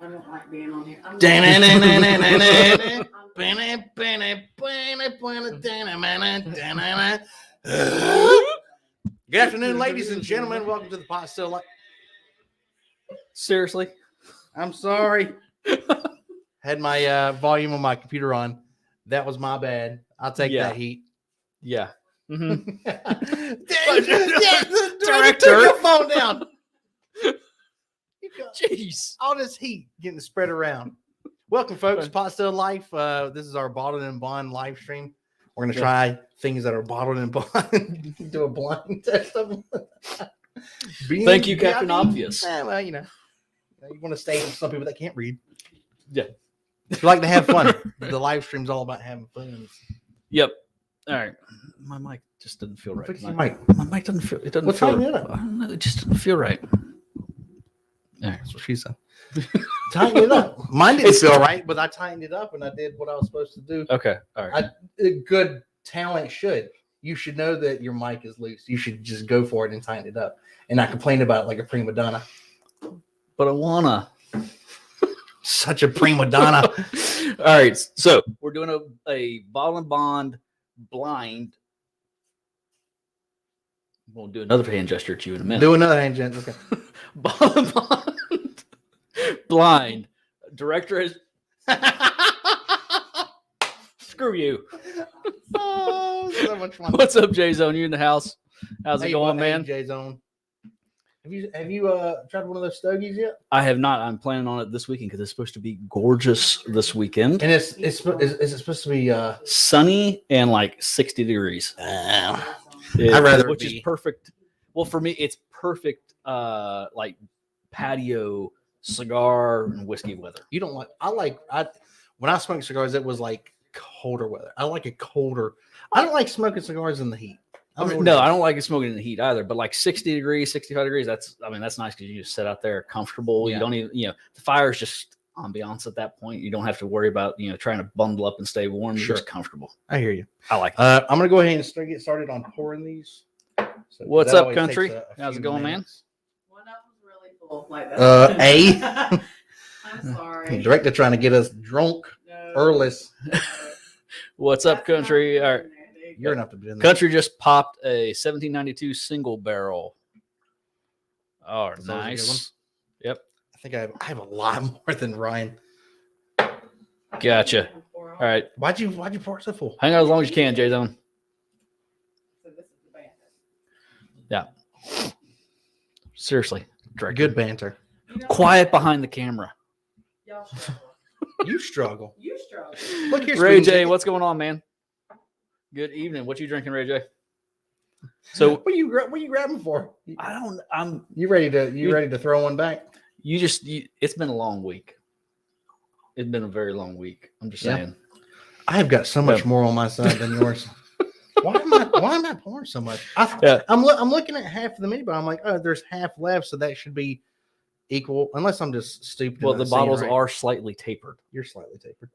I don't like being on here. Good afternoon, ladies and gentlemen. Welcome to the Pot Still Life. Seriously? I'm sorry. Had my volume on my computer on. That was my bad. I'll take that heat. Yeah. Mm-hmm. Director, turn your phone down. Jeez. All this heat getting spread around. Welcome, folks. Pot Still Life. This is our Bottled and Bond live stream. We're going to try things that are bottled and bond. Do a blind test of them. Thank you, Captain Obvious. Well, you want to stay with some people that can't read. Yeah. We like to have fun. The live stream's all about having fun. Yep. All right. My mic just doesn't feel right. Fix your My mic doesn't feel. It doesn't feel. I don't know. It just doesn't feel right. All right. That's what she said. Tighten it up. Mine didn't feel right, but I tightened it up and I did what I was supposed to do. Okay. All right. Good talent should. You should know that your mic is loose. You should just go for it and tighten it up and not complain about it like a prima donna. But I wanna. Such a prima donna. All right. So we're doing a Bottle and Bond blind. We'll do another hand gesture to you in a minute. Do another hand gesture. Okay. Bottle and Bond blind. Director is. Screw you. Oh, so much fun. What's up, J Zone? You in the house? How's it going, man? J Zone. Have you tried one of those stogies yet? I have not. I'm planning on it this weekend because it's supposed to be gorgeous this weekend. And is it supposed to be sunny and like 60 degrees? I'd rather which is perfect. Well, for me, it's perfect. Like patio cigar and whiskey weather. You don't like. When I smoked cigars, it was like colder weather. I like it colder. I don't like smoking cigars in the heat. I don't like it smoking in the heat either. But like 60 degrees, 65 degrees, that's nice because you just sit out there comfortable. Yeah. You don't even, the fire is just ambiance at that point. You don't have to worry about, trying to bundle up and stay warm. You're just comfortable. I hear you. I like it. I'm going to go ahead and get started on pouring these. So what's up, country? How's it going, man? One of them's really full like that. I'm sorry. Director trying to get us drunk early. What's up, country? All right. You're enough to be in there. Country just popped a 1792 single barrel. Oh, nice. Yep. I think I have a lot more than Ryan. Gotcha. All right. Why'd you pour it so full? Hang on as long as you can, J Zone. Yeah. Seriously. Good banter. Quiet behind the camera. You struggle. Look here, Ray J. What's going on, man? Good evening. What you drinking, Ray J? So what are you grabbing for? I'm. You ready to throw one back? It's been a long week. It's been a very long week. I'm just saying. I have got so much more on my side than yours. Why am I pouring so much? I'm looking at half of the mini, but I'm like, oh, there's half left, so that should be equal. Unless I'm just stupid. Well, the bottles are slightly tapered. You're slightly tapered.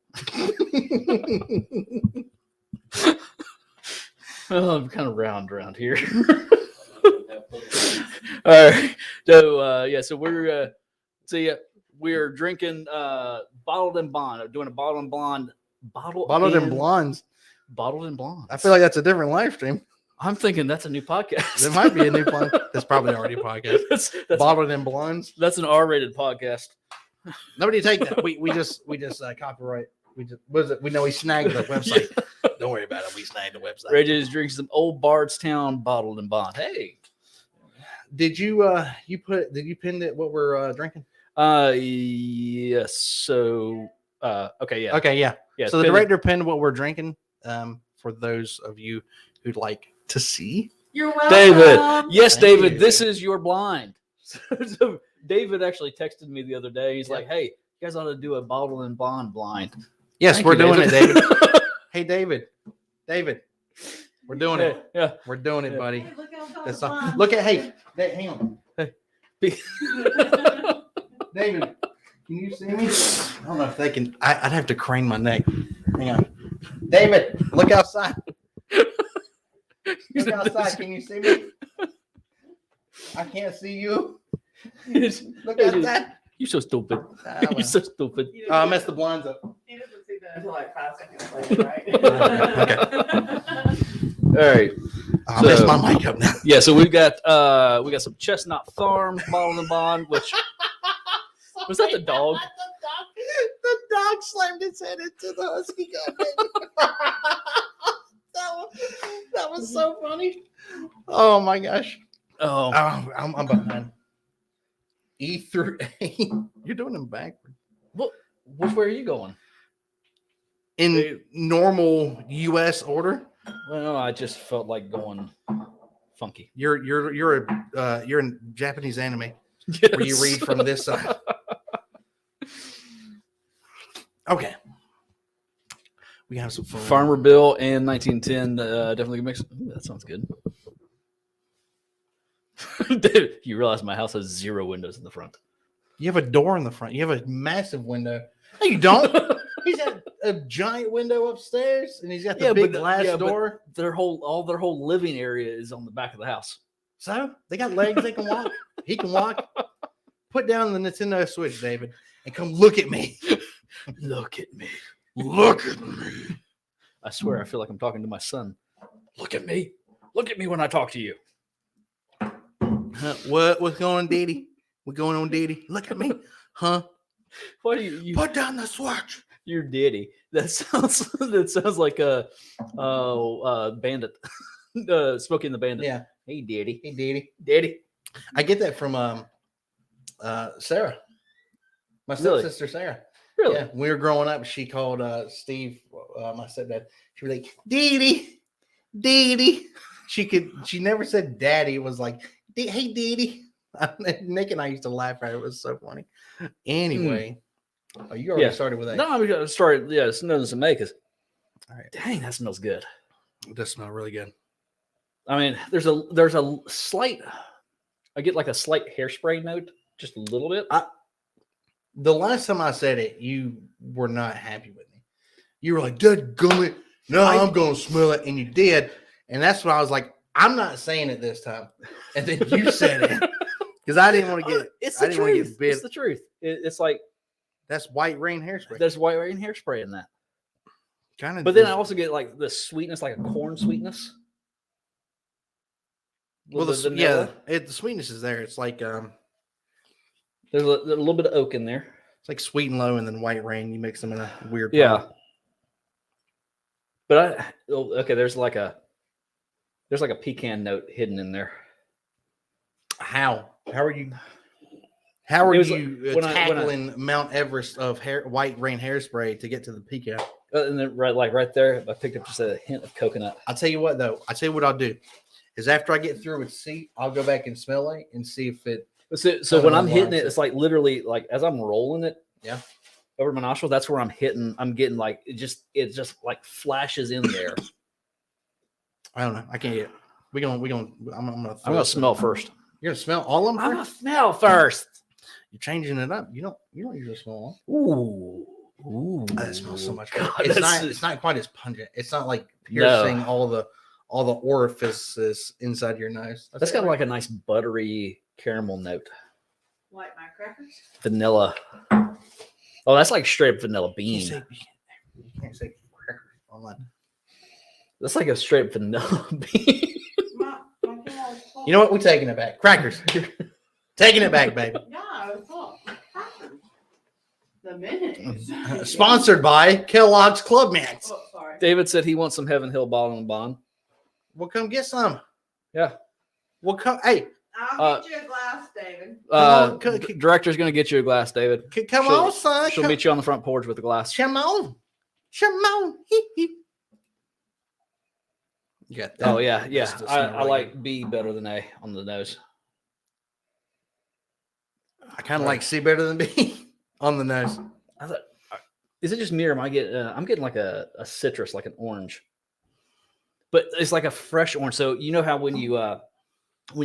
Well, I'm kind of round around here. All right. So so we're drinking Bottled and Bond. Doing a Bottled and Blonde. Bottled and Blondes. Bottled and Blondes. I feel like that's a different live stream. I'm thinking that's a new podcast. There might be a new podcast. That's probably already a podcast. That's Bottled and Blondes. That's an R-rated podcast. Nobody take that. We just copyright. We know we snagged the website. Don't worry about it. We snagged the website. Ray J just drinks some Old Bardstown Bottled and Bond. Hey, did you pin it? What we're drinking? Yes. So okay, yeah. Okay, yeah. So the director pinned what we're drinking. For those of you who'd like to see. You're welcome, David. Yes, Thank David. you. This is your blind. So David actually texted me the other day. He's like, "Hey, you guys ought to do a Bottle and Bond blind." Yes, Thank we're you, doing David. it, David. Hey, David, we're doing it. Yeah, we're doing it, buddy. Hey, Look at hang on. Hey. David, can you see me? I don't know if they can. I'd have to crane my neck. Hang on. David, look outside. Look outside. Can you see me? I can't see you. Look at that. You're so stupid. well. You're so stupid. I messed the blinds up. He doesn't see that until like 5 seconds later, right? All right. I messed my mic up now. Yeah, so we got some Chestnut Farm bottled and bond, which was that the dog? The dog slammed its head into the husky gun. that was so funny. Oh my gosh. Oh, I'm behind. E through A. You're doing them backward. which way are you going? In normal U.S. order. Well, I just felt like going funky. You're in Japanese anime Yes. where you read from this side. Okay. We have some fun. Farmer Bill and 1910 definitely mix. Ooh, that sounds good. Dude, you realize my house has 0 windows in the front. You have a door in the front. You have a massive window. No, you don't. He's got a giant window upstairs, and he's got the big glass door. Their whole living area is on the back of the house. So they got legs. They can walk. He can walk. Put down the Nintendo Switch, David, and come look at me. Look at me. Look at me. I swear, I feel like I'm talking to my son. Look at me. Look at me when I talk to you. What's going on, Daddy? What's going on, Daddy? Look at me, huh? Why do you Put down the Switch. You're Daddy. That sounds like a bandit. Smokey and the Bandit. Yeah. Hey, Daddy. Hey, Daddy. Daddy. I get that from Sarah, my stepsister Sarah. Really? Yeah. When we were growing up, she called Steve, my stepdad. She was like, Daddy, Daddy. She never said daddy. It was like, hey, Daddy. Nick and I used to laugh at it. It was so funny. Anyway, oh, you already started with that. No, I started. Yeah, it's nothing to make us. All right. Dang, that smells good. It does smell really good. I mean, there's a slight. I get like a slight hairspray note, just a little bit. The last time I said it, you were not happy with me. You were like, "Dad, gummit, no, I'm gonna smell it," and you did. And that's when I was like, "I'm not saying it this time." And then you said it because I didn't want to get. It's I the didn't want to truth. get bit. It's the truth. It's like That's white rain hairspray. there's white rain hairspray in that. Kind of. But then I also get like the sweetness, like a corn sweetness. Well, the sweetness is there. It's like there's a little bit of oak in there. It's like sweet and low, and then white rain. You mix them in a weird. Yeah. pot. But there's like a pecan note hidden in there. How are you when tackling Mount Everest of white rain hairspray to get to the pecan? And then right there, I picked up just a hint of coconut. I'll tell you what though. I'll tell you what I'll do is after I get through with C, I'll go back and smell it and see if it. So when I'm hitting it, it's like literally like as I'm rolling it, yeah, over my nostrils. That's where I'm hitting. I'm getting like it just like flashes in there. I don't know. I can't get. I'm gonna smell first. You're gonna smell all of them. I'm gonna smell first. You're changing it up. You don't usually smell them. Ooh, That smells so much God, better. It's not quite as pungent. It's not like piercing all the orifices inside your nose. That's got like a nice buttery caramel note. Like my crackers? Vanilla. Oh, that's like straight up vanilla bean. You can't say crackers online. That's like a straight up vanilla bean. You know what? We're taking it back. Crackers. Taking it back, baby. Yeah, it's called crackers. The minutes. Sponsored by Kellogg's Club Mints. Oh, sorry. David said he wants some Heaven Hill bottle and bond. We'll come get some. Yeah. We'll come. Hey. I'll get you a glass, David. Director's going to get you a glass, David. Come on, son. She'll meet you on the front porch with a glass. Come on. Come on. You got that. Oh, yeah. Yeah. I like B better than A on the nose. I kind of like C better than B on the nose. I thought, is it just me or am I getting? I'm getting like a citrus, like an orange, but it's like a fresh orange. So you know how when you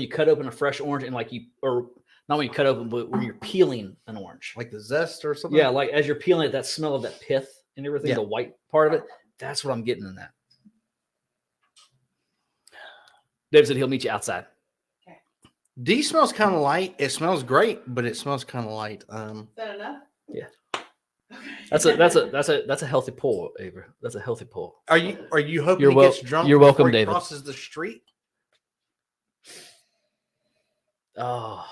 cut open a fresh orange and like or not when you cut open, but when you're peeling an orange, like the zest or something. Yeah, like as you're peeling it, that smell of that pith and everything, yeah. The white part of it. That's what I'm getting in that. Dave said he'll meet you outside. D smells kind of light. It smells great, but it smells kind of light. Is that enough? Yeah. Okay. That's a healthy pull, Ava. That's a healthy pull. Are you hoping You're he gets drunk? you're welcome, before he David. crosses the street? Oh,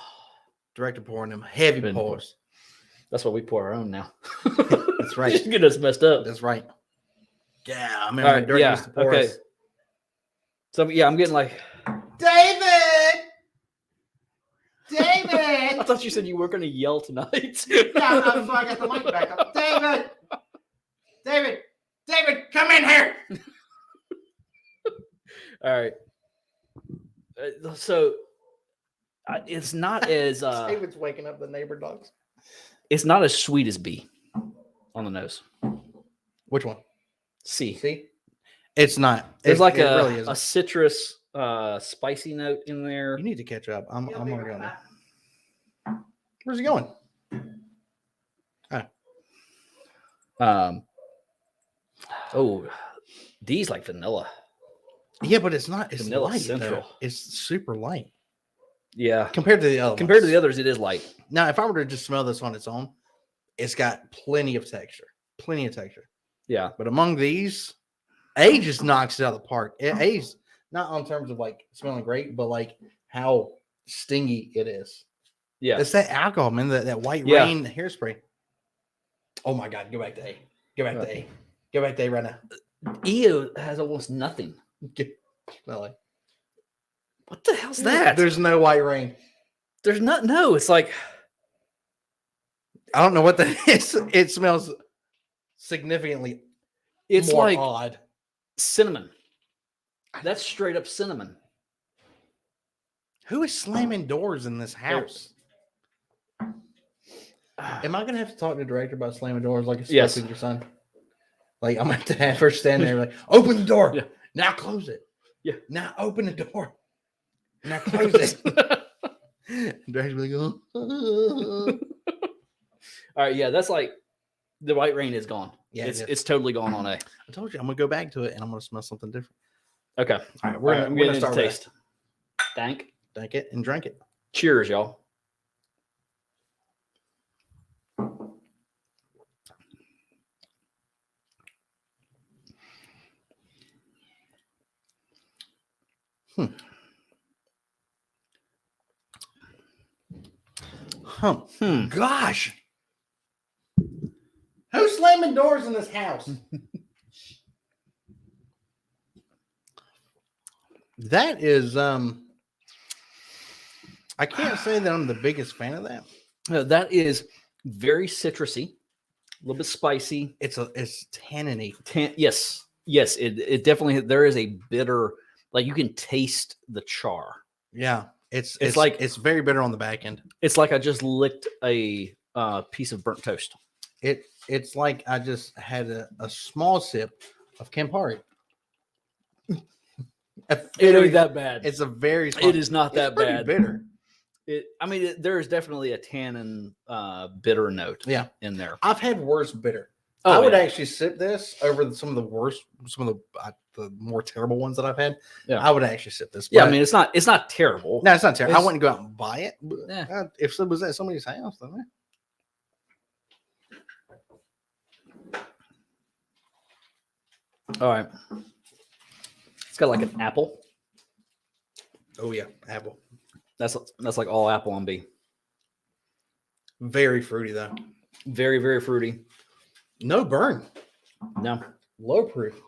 Director pouring them heavy Been pours. that's why we pour our own now. That's right. Just get us messed up. That's right. Yeah, I All remember right, Dirk yeah, used to pour okay. us. So yeah, I'm getting like. David! I David! thought you said you were going to yell tonight. Yeah, that's why I got the mic back up. David! David! David, come in here! All right. So it's not as David's waking up the neighbor dogs. it's not as sweet as B on the nose. Which one? C. See? It's not. There's like it a, really isn't. a citrus spicy note in there. You need to catch up. I'm You'll be already right on there. back. Where's he going? Oh, D's like vanilla. Yeah, but it's not. It's Vanilla light. Central. Though. It's super light Yeah. compared to the other. Compared to ones. the others, it is light. Now, if I were to just smell this on its own, it's got plenty of texture. Plenty of texture. Yeah. But among these, A just knocks it out of the park. A's not on terms of like smelling great, but like how stingy it is. Yeah. It's that alcohol, man. That white Yeah. rain hairspray. Oh my God. Go back to A. Go back to A. Go back to A right now. EO has almost nothing. Smell it. What the hell's that? There's no white rain. There's not. No, it's like I don't know what that is. It smells significantly it's more like odd. cinnamon. That's straight up cinnamon. Who is slamming doors in this house? Am I gonna have to talk to the director about slamming doors like it's Yes. with your son? Like I'm gonna have to have her stand there like, open the door. Yeah. Now close it. Yeah. Now open the door. Now close it. Director's like, oh. All right, yeah, that's like the white rain is gone. Yeah, it's totally gone on A. I told you I'm gonna go back to it and I'm gonna smell something different. Okay, All right, I'm we're getting gonna into start with taste. Thank. Thank it and drink it. Cheers, y'all. Gosh. Who's slamming doors in this house? That is I can't say that I'm the biggest fan of that. That is very citrusy, a little bit spicy. It's tanniny. Yes, it definitely there is a bitter, like you can taste the char. Yeah. It's like- it's very bitter on the back end. It's like I just licked a piece of burnt toast. It's like I just had a small sip of Campari. It ain't that bad. It's a very small, It is not that pretty bad. bitter. There is definitely a tannin bitter note Yeah. in there. I've had worse bitter. Oh, I would yeah. actually sip this over some of the more terrible ones that I've had. Yeah. I would actually sip this. Yeah, I but- mean it's not terrible. no, it's not terrible. I it's- wouldn't go out and buy it. But Yeah. if it was at somebody's house, then All right. It's got like an apple. oh yeah, apple. That's like all apple on B. Very fruity though. Very, very fruity. No burn. No. Low proof.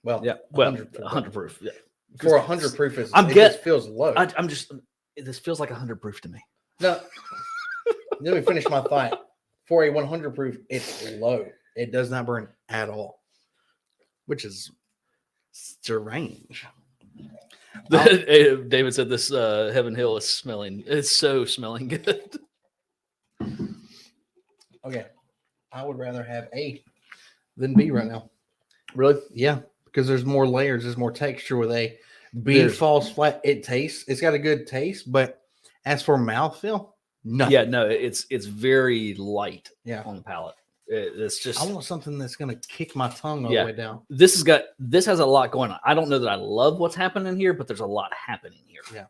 Well, Yeah. Well, 100 100 proof. Yeah. for 100 proof is I'm it get- just feels low. I'm just. This feels like 100 proof to me. No. Let me finish my thought. For a 100 proof, it's low. It does not burn at all, which is strange. David said this Heaven Hill is smelling. It's so smelling good. Okay, I would rather have A than B right now. Really? Yeah, because there's more layers, there's more texture with A. B falls flat. It's got a good taste, but as for mouthfeel, nothing. Yeah. No. It's very light. Yeah. On the palate. It's just. I want something that's gonna kick my tongue all Yeah. the way down. This has a lot going on. I don't know that I love what's happening here, but there's a lot happening here. Yeah.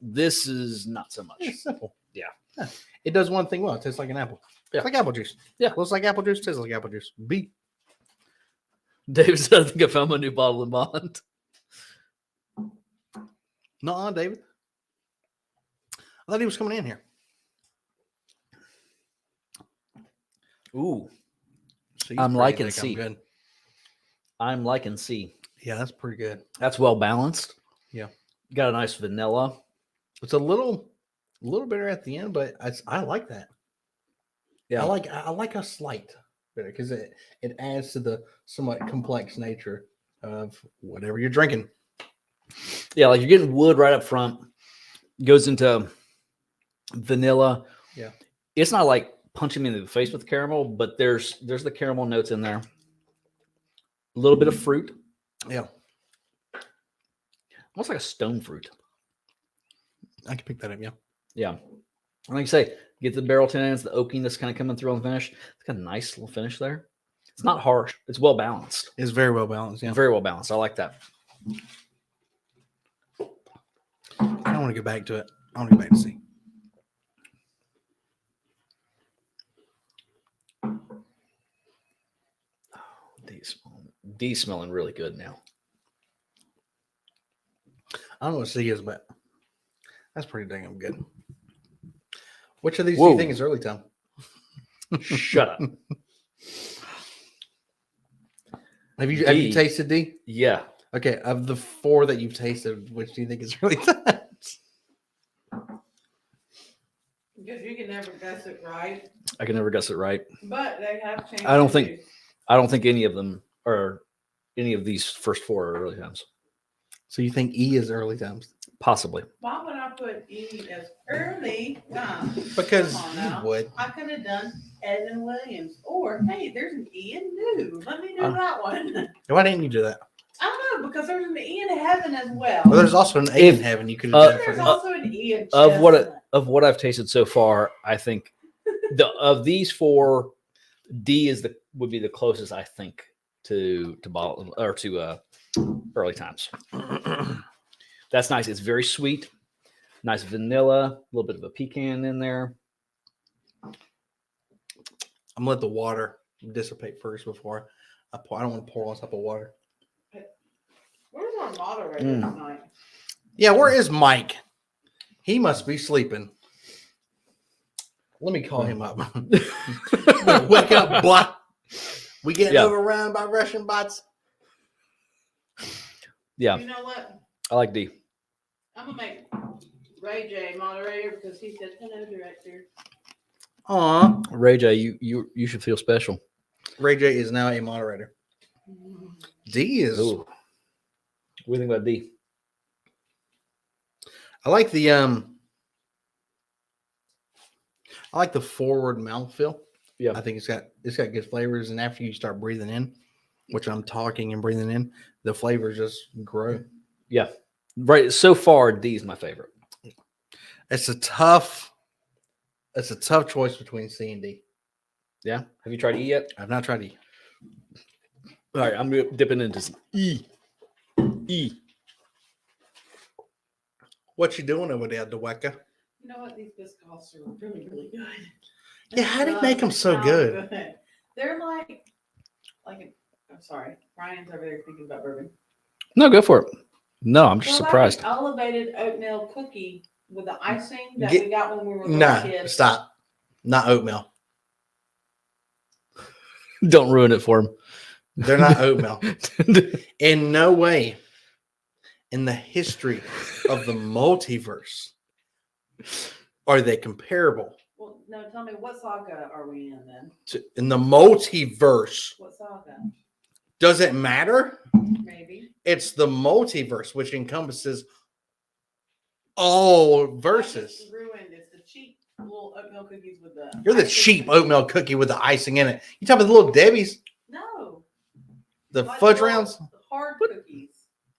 This is not so much. It's simple. Yeah. It does one thing well. It tastes like an apple. Yeah. It's like apple juice. Yeah. Looks like apple juice. Tastes like apple juice. B. David said, I think I found my new bottle of Bond. Nuh-uh, David. I thought he was coming in here. Ooh. So I'm pretty liking thick. C. I'm good. I'm liking C. Yeah, that's pretty good. That's well balanced. Yeah. Got a nice vanilla. It's a little bitter at the end, but I like that. Yeah. I like a slight bitter because it adds to the somewhat complex nature of whatever you're drinking. Yeah, like you're getting wood right up front. Goes into vanilla. Yeah. It's not like punching me in the face with the caramel, but there's the caramel notes in there. A little bit of fruit. Yeah. Almost like a stone fruit. I can pick that up, yeah. Yeah. Like you say, get the barrel tannins, the oakiness kind of coming through on the finish. It's got a nice little finish there. It's not harsh. It's well balanced. It's very well balanced, yeah. Very well balanced. I like that. I don't want to go back to it. I want to go back to see. D smelling really good now. I don't know what C is, but that's pretty dang good. Which of these Whoa. do you think is early time? Shut up. Have you tasted D? Yeah. Okay, of the 4 that you've tasted, which do you think is early time? Because you can never guess it right. I can never guess it right. But they have changed. I don't think any of them are any of these first 4 are early times. So you think E is early times? Possibly. Why would I put E as early time? Because Come on you now. would. I could have done Ed and Williams. Or, hey, there's an E in new. Let me do that one. Why didn't you do that? I don't know, because there's an E in heaven as well. Well, there's also an A in heaven. You could have done it for There's him. also an E in Of chestnut. what I've tasted so far, I think of these 4, D would be the closest I think to bottle or to early times. That's nice. It's very sweet. Nice vanilla, a little bit of a pecan in there. I'm gonna let the water dissipate first before I pour. I don't want to pour on top of water. Where's our moderator tonight? Yeah, where is Mike? He must be sleeping. Let me call him up. Wake up, boy. We getting overrun by Russian bots. Yeah. You know what? I like D. I'm gonna make Ray J moderator because he said hello, director. Aw. Ray J, you should feel special. Ray J is now a moderator. D is. Ooh. What do you think about D? I like the forward mouthfeel. Yeah. I think it's got good flavors, and after you start breathing in, which I'm talking and breathing in, the flavors just grow. Yeah. Right. So far, D is my favorite. It's a tough choice between C and D. Yeah. Have you tried E yet? I've not tried E. All right. I'm dipping into some E. E. What you doing over there, Dwecka? You know what? These biscuits are really, really good. Yeah, how do you make them so good? They're like I'm sorry, Ryan's over there thinking about bourbon. No, go for it. No, I'm just surprised. Like an elevated oatmeal cookie with the icing that we got when we were little kids. Stop. Not oatmeal. Don't ruin it for him. They're not oatmeal. In no way in the history of the multiverse are they comparable. Well, no, tell me, what saga are we in then? In the multiverse. What saga? Does it matter? Maybe. It's the multiverse, which encompasses all verses. It's ruined. It's the cheap little oatmeal cookies with the. You're the cheap oatmeal cookie with the icing in it. You talking about the little Debbie's? No. The Like fudge the rounds? The hard cookies.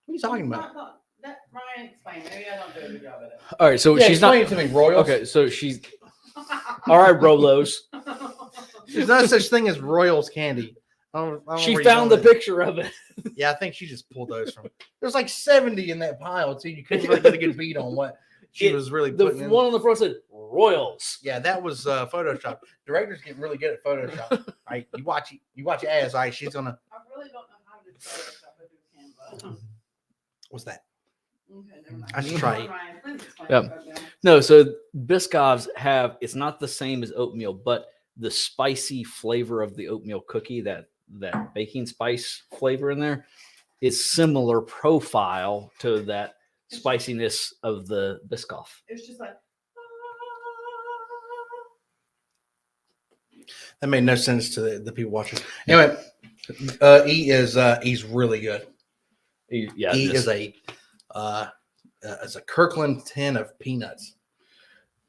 What are you talking about? That Ryan explained. Maybe I don't do a good job at it. All right. So Yeah, she's not. explain it to me, Royals. Okay. So she's. All right, Rolos. There's no such thing as Royals candy. I don't know She where you're found the going with it. picture of it. Yeah, I think she just pulled those from. There's like 70 in that pile, so you couldn't really get a good beat on what. she was really the putting in. one on the front said Royals. Yeah, that was Photoshop. Directors get really good at Photoshop. Right? You watch ass. All right, she's gonna. I really don't know how to do Photoshop. I do Canva. What's that? Okay, never mind. I should try it. Yeah. No, so Biscoffs it's not the same as oatmeal, but the spicy flavor of the oatmeal cookie, that baking spice flavor in there, is similar profile to that spiciness of the Biscoff. It's just like. That made no sense to the people watching. Anyway, he's really good. He is a Kirkland tin of peanuts.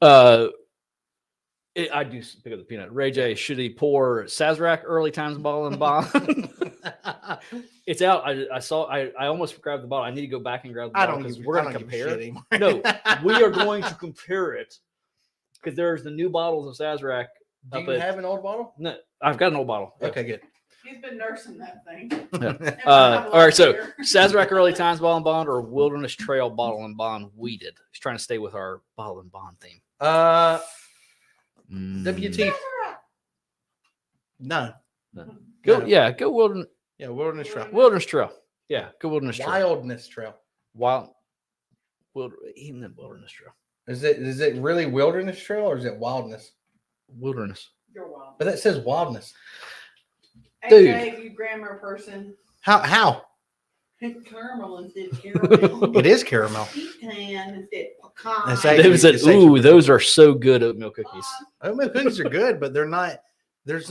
I do pick up the peanut. Ray J, should he pour Sazerac early times bottle and bond? It's out. I almost grabbed the bottle. I need to go back and grab the bottle because we're going to compare. No, we are going to compare it because there's the new bottles of Sazerac. Do you have an old bottle? No, I've got an old bottle. Okay, good. He's been nursing that thing. Yeah. All right, so Sazerac Early Times Bottle and Bond or Wilderness Trail Bottle and Bond weeded. He's trying to stay with our bottle and bond theme. WT. No. Go Wilderness. Yeah, Wilderness Trail. Wilderness Trail. Yeah, go Wilderness Trail. Wilderness Trail. Even the Wilderness Trail. Is it really Wilderness Trail or is it Wildness? Wilderness. You're wild. But that says Wildness. Dude. Hey, you grammar person. How? Caramel instead of caramel. It is caramel. Pecan instead of pecan. That's David said, "Ooh, those are so good oatmeal cookies." Oatmeal cookies are good, but they're not. There's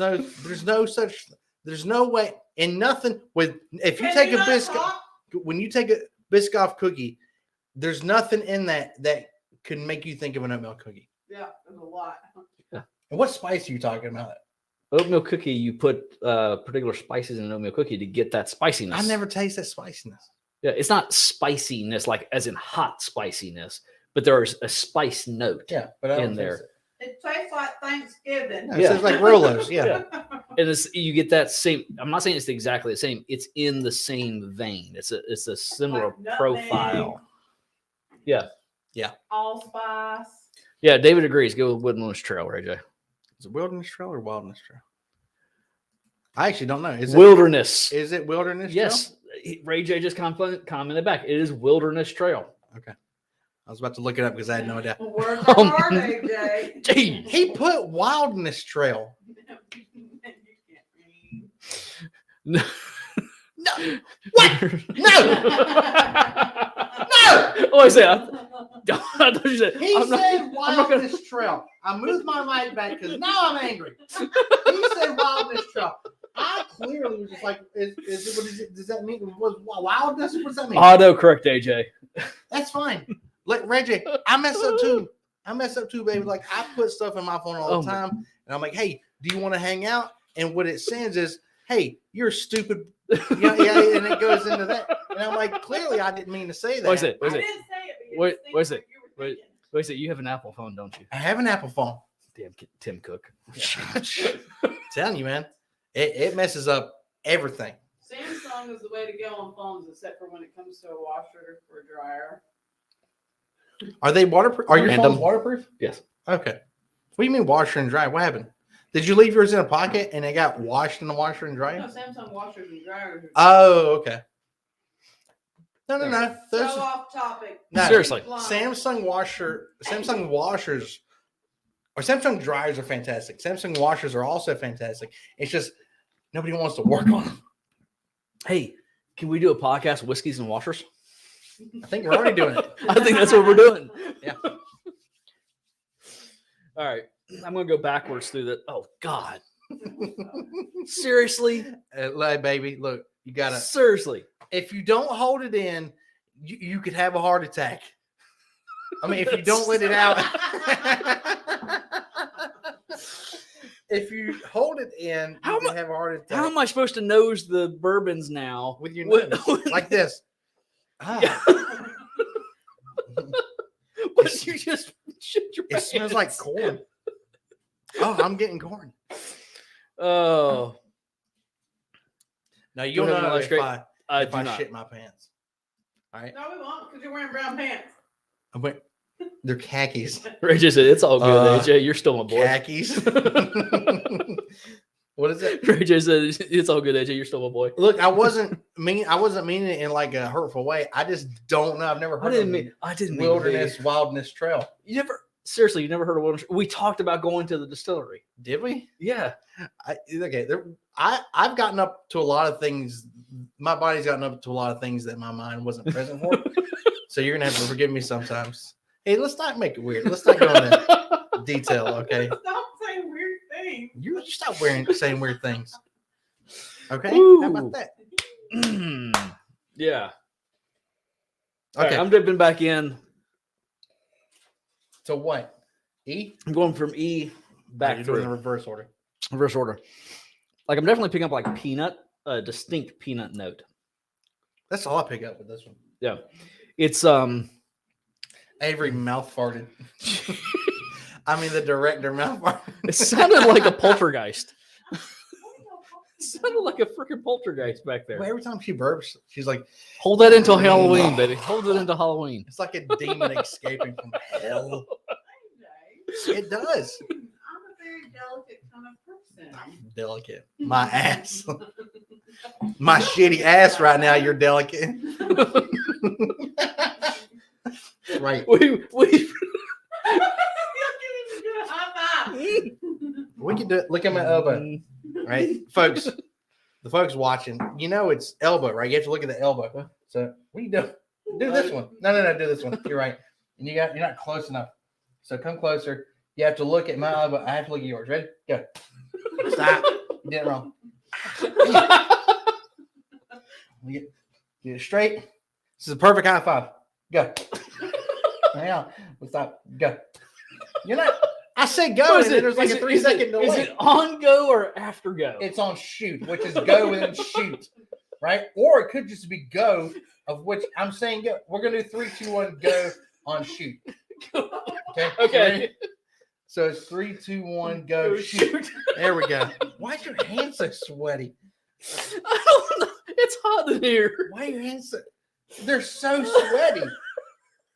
no way and nothing with if you take a Biscoff. When you take a Biscoff cookie, there's nothing in that can make you think of an oatmeal cookie. Yeah, there's a lot. Yeah. And what spice are you talking about? Oatmeal cookie, you put particular spices in an oatmeal cookie to get that spiciness. I never taste that spiciness. Yeah, it's not spiciness like as in hot spiciness, but there's a spice note. Yeah, but I don't in there. It tastes like Thanksgiving. No, it tastes like Rolos. Yeah. And you get that same. I'm not saying it's exactly the same. It's in the same vein. It's a similar like profile. Yeah. Allspice. Yeah, David agrees. Go with Wilderness Trail, Ray J. Is it Wilderness Trail or Wilderness Trail? I actually don't know. Is Wilderness. Is it Wilderness Trail? Yes. Ray J just commented back. It is Wilderness Trail. Okay. I was about to look it up because I had no idea. Where's the heart, AJ? Gee. He put Wilderness Trail. No. No. What? No. No. Oh, I said. I thought you said. He said Wilderness Trail. I moved my mic back because now I'm angry. He said Wilderness Trail. I clearly was just like, is it? What is it? Does that mean was wildness? What does that mean? Auto correct, AJ. That's fine. Like Reggie, I mess up too. Baby. Like I put stuff in my phone all the time, and I'm like, hey, do you want to hang out? And what it sends is, hey, you're stupid. Yeah, and it goes into that. And I'm like, clearly, I didn't mean to say that. What is it? I didn't say it. Wait, wait, you have an Apple phone, don't you? I have an Apple phone. Damn, Tim Cook. Telling you, man, it messes up everything. Samsung is the way to go on phones, except for when it comes to a washer or a dryer. Are they waterproof? Are your phones waterproof? Yes. Okay. What do you mean washer and dryer? What happened? Did you leave yours in a pocket and it got washed in the washer and dryer? No, Samsung washers and dryers. Oh, okay. No. So off topic. No, seriously. Samsung washers or Samsung dryers are fantastic. Samsung washers are also fantastic. It's just nobody wants to work on them. Hey, can we do a podcast, Whiskeys and Washers? I think we're already doing it. I think that's what we're doing. Yeah. All right. I'm going to go backwards through that. Oh, God. Seriously? Like, baby, look, you got to. Seriously. If you don't hold it in, you could have a heart attack. I mean, if you don't let it out. If you hold it in, you can have a heart attack. How am I supposed to nose the bourbons now? With your nose. Like this. Ah. What, you just shit your pants? It smells like corn. Oh, I'm getting corn. Oh. Now you'll know if I shit shit my pants. All right. No, we won't, because you're wearing brown pants. I went. They're khakis. Ray J said, "It's all good, AJ. You're still my boy." Khakis. What is it? Ray J said, "It's all good, AJ. You're still my boy." Look, I wasn't meaning it in like a hurtful way. I just don't know. I've never heard I didn't Wilderness Wildness Trail. You never heard of Wilderness? We talked about going to the distillery. Did we? Yeah. I've gotten up to a lot of things. My body's gotten up to a lot of things that my mind wasn't present for. So you're gonna have to forgive me sometimes. Hey, let's not make it weird. Let's not go into detail, okay? Stop saying weird things. You stop saying weird things. Okay? Ooh. How about that? Yeah. Okay. Right, I'm dipping back in. So what? E? I'm going from E back You're through doing the reverse order. Reverse order. Like I'm definitely picking up like a distinct peanut note. That's all I pick up with this one. Yeah. It's Avery mouth farted. I mean, the director mouth farted. it sounded like a poltergeist. It sounded like a freaking poltergeist back there. Well, every time she burps, she's like, Hold that until Halloween, baby. Hold it until Halloween. it's like a demon escaping from hell. It does. I'm a very delicate kind of person. Delicate. My ass. My shitty ass right now, you're delicate. Right. We can do it. Look at my elbow. Right? Folks, the folks watching, you know it's elbow, right? You have to look at the elbow. So what are you doing? Do this one. No, do this one. You're right. And you're not close enough. So come closer. You have to look at my elbow. I have to look at yours. Ready? Go. Stop. You did it wrong. Get it straight. This is a perfect high five. Go. Hang on. We'll stop. Go. You're not. I said go, and then there's like a 3-second delay. Is it on go or after go? It's on shoot, which is go and then shoot, right? Or it could just be go, of which I'm saying go. We're gonna do 3, 2, 1, go on shoot. Okay. Okay. So it's 3, 2, 1, go shoot. There we go. Why is your hand so sweaty? I don't know. It's hot in here. Why are your hands so? They're so sweaty.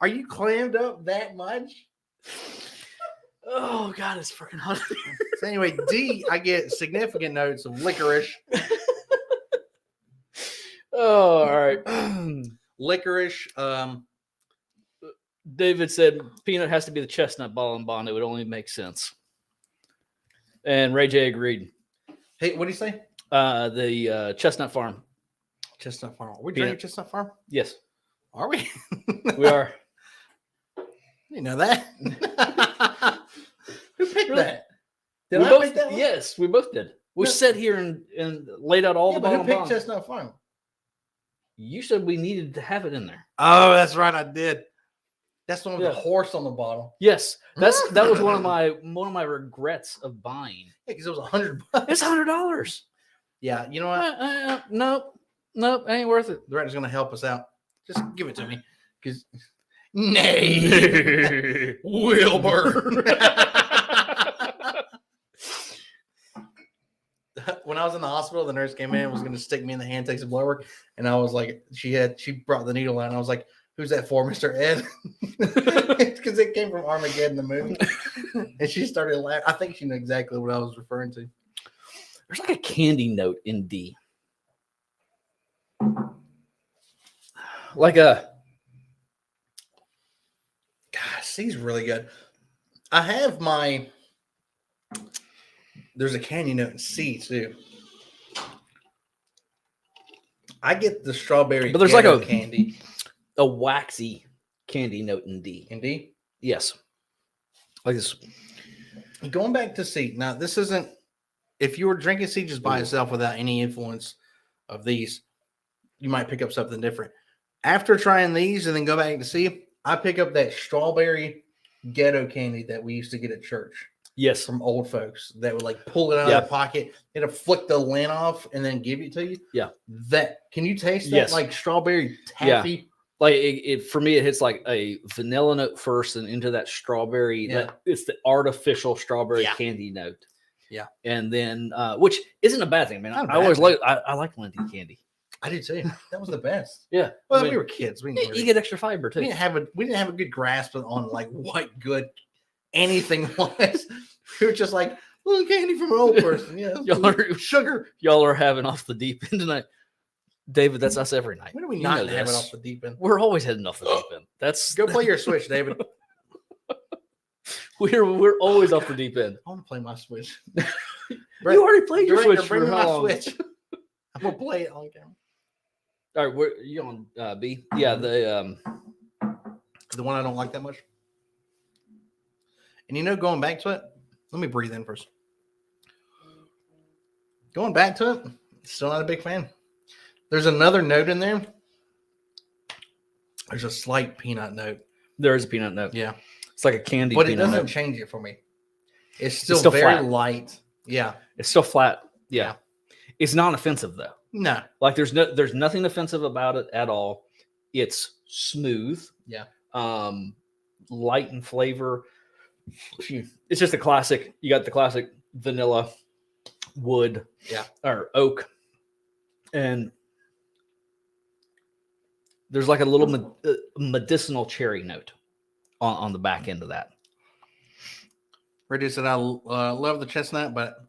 Are you clammed up that much? Oh God, it's freaking hot in here. So anyway, D, I get significant notes of licorice. Oh, all right. Licorice. David said peanut has to be the chestnut Bond. It would only make sense. And Ray J agreed. Hey, what do you say? The Chestnut Farm. Chestnut Farm. Are we drinking Chestnut Farm? Yes. Are we? We are. You know that? Who picked that? Did we I both, pick that one? Yes, we both did. We sat here and laid out all the but who picked Bond. Chestnut Farm? You said we needed to have it in there. Oh, that's right, I did. That's the one with the horse on the bottle. Yes, that was one of my regrets of buying. Yeah, because it was $100. It's $100. Yeah, you know what? Nope, ain't worth it. The director's going to help us out. Just give it to me. Because nay, Wilbur. When I was in the hospital, the nurse came in and was going to stick me in the hand, take some blood work, and I was like, she brought the needle out, and I was like, "Who's that for, Mr. Ed?" Because it came from Armageddon, the movie, and she started laughing. I think she knew exactly what I was referring to. There's like a candy note in D. Like a. God, C's really good. I have my. There's a candy note in C too. I get the strawberry, but there's like a candy, a waxy candy note in D. In D, yes. Like this. Going back to C. Now, this isn't. If you were drinking C just by itself without any influence of these, you might pick up something different. After trying these and then go back to C, I pick up that strawberry ghetto candy that we used to get at church. Yes. From old folks that would like pull it out of their pocket, it'll flick the lint off and then give it to you. Yeah. That can you taste that? Yes. Like strawberry taffy? Yeah. Like it for me, it hits like a vanilla note first and into that strawberry. Yeah. It's the artificial strawberry candy note. Yeah. And then which isn't a bad thing. I mean, I always like I like Lindy candy. I did too. That was the best. Yeah. Well, I mean, we were kids. We didn't, you get extra fiber too. we didn't have a good grasp on like what good anything was. We were just like little candy from an old person. Yeah, sugar. Y'all are having off the deep end tonight. David, that's us every night. When are we You not know having this. off the deep end? We're always heading off the deep end. That's Go play your Switch, David. we're always off the deep end. I want to play my Switch. You already played your Director, Switch bring for me how my long? Switch. I'm gonna play it on camera. All right, where you on B? Yeah, the one I don't like that much. And going back to it, let me breathe in first. Going back to it, still not a big fan. There's another note in there. There's a slight peanut note. there is a peanut note. Yeah. It's like a candy But it peanut doesn't note. change it for me. It's still very flat. light. Yeah. It's still flat. Yeah. It's not offensive though. No. Like there's nothing offensive about it at all. It's smooth. Yeah. Light in flavor. It's just a classic. You got the classic vanilla, wood, or oak, and there's like a little medicinal cherry note on the back end of that. Reggie said, I love the chestnut, but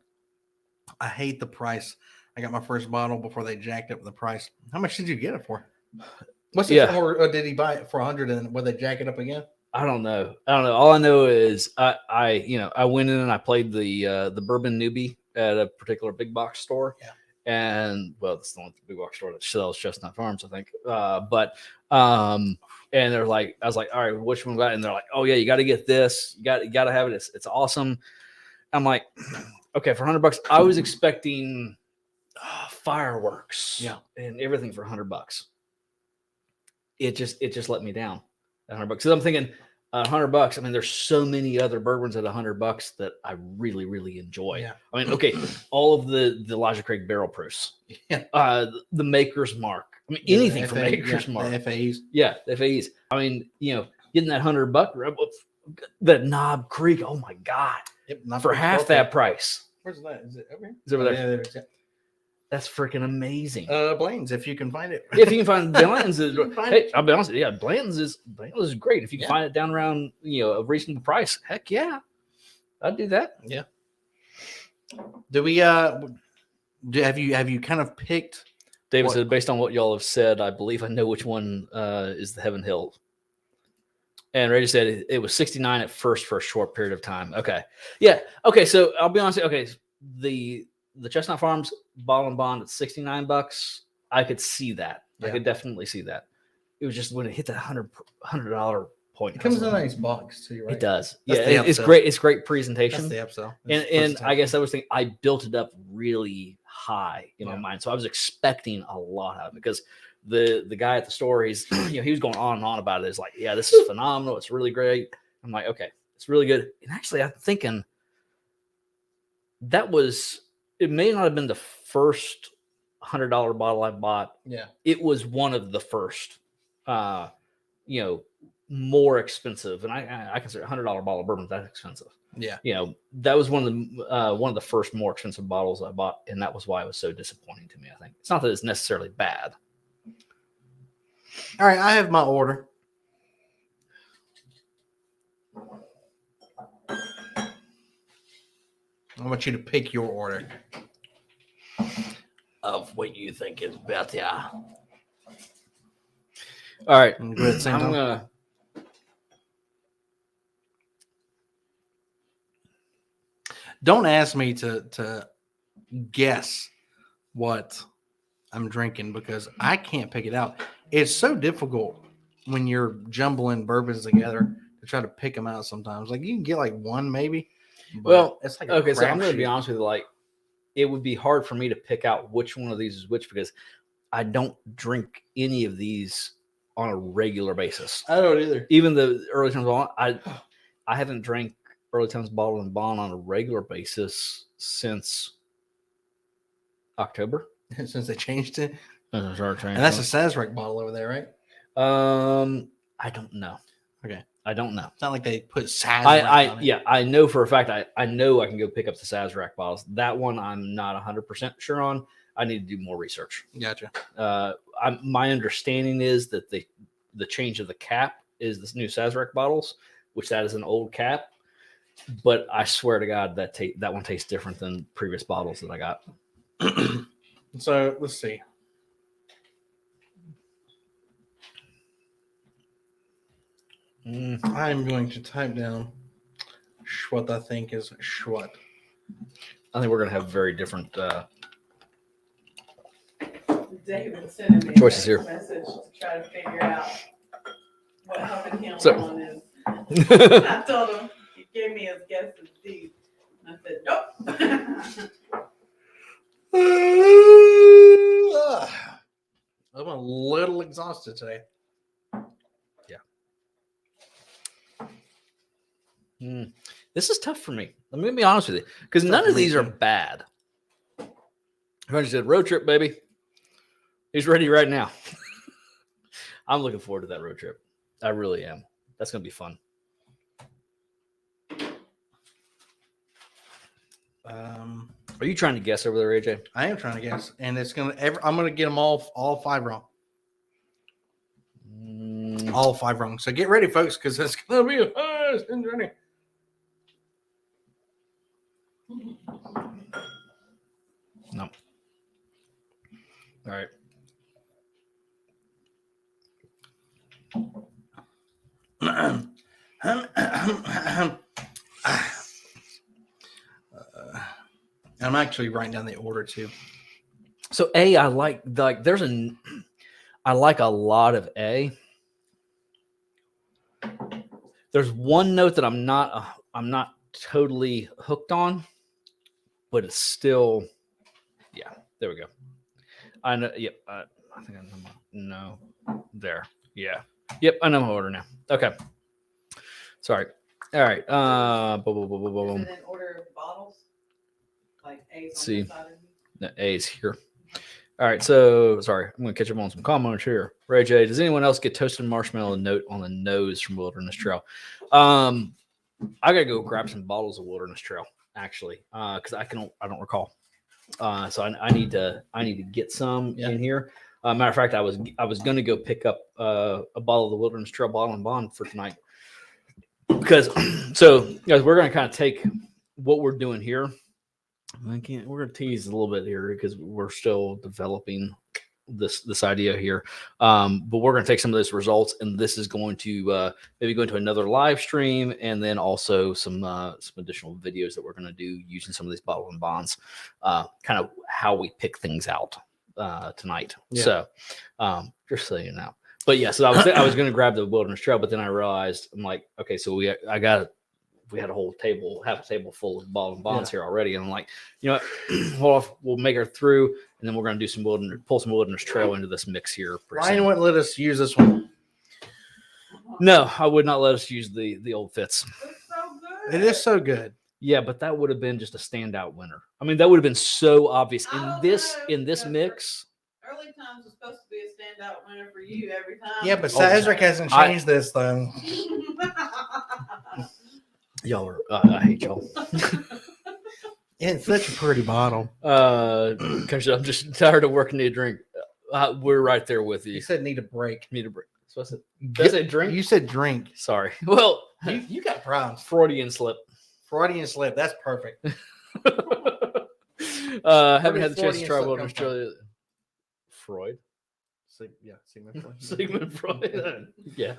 I hate the price. I got my first bottle before they jacked up the price. How much did you get it for? What's it for? Or did he buy it for 100 and will they jack it up again? I don't know. All I know is I went in and I played the bourbon newbie at a particular big box store. Yeah. And it's the only big box store that sells Chestnut Farms, I think. And they're like, I was like, all right, which one got? And they're like, oh yeah, you got to get this. You got to have it. It's awesome. I'm like, okay, for $100. I was expecting fireworks, and everything for $100. It just let me down at $100. Because I'm thinking, $100. I mean, there's so many other bourbons at $100 that I really, really enjoy. Yeah. I mean, okay, all of the Elijah Craig barrel proofs, the Maker's Mark. I mean, anything from Maker's Mark. The FAEs. Yeah, the FAEs. I mean, getting that $100, that Knob Creek. Oh my God! Yep, for half that price. Where's that? Is it over here? It's over there. Yeah, there it is. That's freaking amazing. Blaine's, if you can find it. If you can find Blanton's, hey, I'll be honest with you, Blanton's is great. If you can find it down around a reasonable price, heck yeah, I'd do that. Yeah. Do we? Have you kind of picked? David said, based on what y'all have said, I believe I know which one is the Heaven Hill. And Reggie said it was 69 at first for a short period of time. Okay, yeah, okay. So I'll be honest. Okay, the Chestnut Farms bottle and bond at $69. I could see that. Yeah. I could definitely see that. It was just when it hit that $100 point. It comes in a nice box too, right? It does. It's great. It's great presentation. That's the upsell. And I guess I was thinking I built it up really high in my mind, so I was expecting a lot out of it because the guy at the store, he's he was going on and on about it. It's like, yeah, this is phenomenal. It's really great. I'm like, okay, it's really good. And actually, I'm thinking it may not have been the first $100 bottle I bought. Yeah. It was one of the first, more expensive. And I consider a $100 bottle of bourbon that expensive. Yeah. That was one of the first more expensive bottles I bought. And that was why it was so disappointing to me, I think. It's not that it's necessarily bad. All right. I have my order. I want you to pick your order of what you think is better. All right. I'm gonna. Don't ask me to guess what I'm drinking because I can't pick it out. It's so difficult when you're jumbling bourbons together to try to pick them out sometimes. Like you can get like one maybe. Well, it's like okay, so I'm going to be honest with you. Like, it would be hard for me to pick out which one of these is which because I don't drink any of these on a regular basis. I don't either. Even the Early Times Bottle, I haven't drank Early Times Bottle and Bond on a regular basis since October. Since they changed it. And that's a Sazerac bottle over there, right? I don't know. Okay. I don't know. It's not like they put Sazerac on it. I know for a fact. I know I can go pick up the Sazerac bottles. That one I'm not 100% sure on. I need to do more research. Gotcha. My understanding is that the change of the cap is this new Sazerac bottles, which that is an old cap. But I swear to God that one tastes different than previous bottles that I got. So let's see. I'm going to type down what I think is Schwat. I think we're going to have very different David sent me choices here. Message to try to figure out what helping him So- one is. I told him he gave me his guess as D. And I said, nope. I'm a little exhausted today. This is tough for me. Let me be honest with you, because none of these are bad. I said road trip, baby. He's ready right now. I'm looking forward to that road trip. I really am. That's gonna be fun. Are you trying to guess over there, AJ? I am trying to guess, and it's gonna. I'm gonna get them all 5 wrong. All 5 wrong. So get ready, folks, because it's gonna be a fast journey. No. All right. I'm actually writing down the order too. So A, I like I like a lot of A. There's one note that I'm not totally hooked on, but it's still, yeah. There we go. I know. Yep. I think I know. No. There. Yeah. Yep. I know my order now. Okay. Sorry. All right. Is it in order of bottles? Like A's on See. the side of you? The A's here. All right. So sorry. I'm going to catch up on some comments here. Ray J, does anyone else get toasted marshmallow note on the nose from Wilderness Trail? I got to go grab some bottles of Wilderness Trail actually, because I don't recall. So I need to get some in here. Matter of fact, I was going to go pick up a bottle of the Wilderness Trail Bottle and Bond for tonight, because so guys, we're going to kind of take what we're doing here. We're going to tease a little bit here because we're still developing this idea here. But we're going to take some of those results, and this is going to maybe go into another live stream, and then also some additional videos that we're going to do using some of these bottle and bonds, kind of how we pick things out tonight. Yeah. So just so you know. But yeah, so I was going to grab the Wilderness Trail, but then I realized I'm like, okay, so we had half a table full of bottle and bonds here already, and I'm like, you know, we'll make her through, and then we're going to do pull some Wilderness Trail into this mix here. Ryan wouldn't let us use this one. No, I would not let us use the old Fitz. It's so good. It is so good. Yeah, but that would have been just a standout winner. I mean, that would have been so obvious in this mix. Early times was supposed to be a standout winner for you every time. Yeah, but Sazerac hasn't changed this though. Y'all are, I hate y'all. It's such a pretty bottle. Because I'm just tired of working to drink. We're right there with you. You said need a break. Need a break. So I said, did I say drink? You said drink. Sorry. Well, you got problems. Freudian slip. Freudian slip. That's perfect. Haven't had the chance to try Wilderness Trail. Freud. Sigmund Freud. Sigmund Freud. Yeah.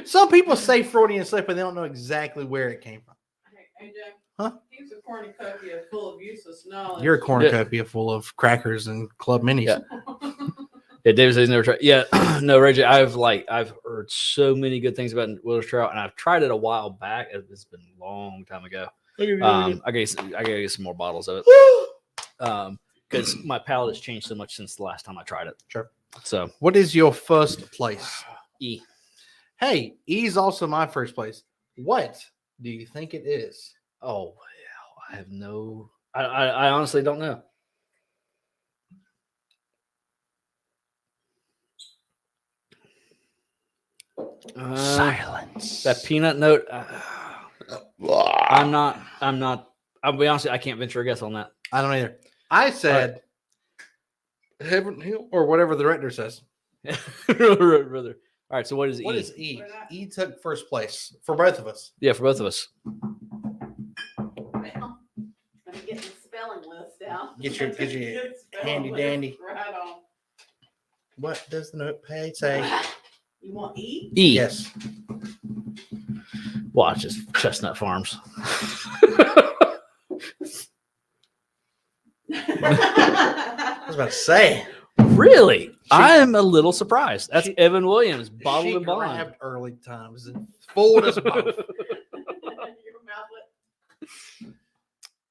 Some people say Freudian slip, but they don't know exactly where it came from. Hey, AJ. Huh? He's a cornucopia full of useless knowledge. You're a cornucopia full of crackers and club minis. Yeah. Yeah, David says he's never tried. Yeah, no, Reggie. I've heard so many good things about Wilderness Trail, and I've tried it a while back. It's been a long time ago. I gotta get some more bottles of it. Because my palate has changed so much since the last time I tried it. Sure. So, what is your first place? E. Hey, E's also my first place. What do you think it is? Oh, I have no. I honestly don't know. Silence. That peanut note. I'm not. I'll be honest. I can't venture a guess on that. I don't either. I said Heaven Hill or whatever the director says. Brother. All right. So what is E? What is E? E took first place for both of us. Yeah, for both of us. Well, let me get the spelling list out. Get your handy dandy. Right on. What does the notepad say? You want E? E. Yes. Watch it's Chestnut Farms. I was about to say. Really? I'm a little surprised. That's Evan Williams, bottled She and bond. grabbed early times and fooled us both. Your mouthlet.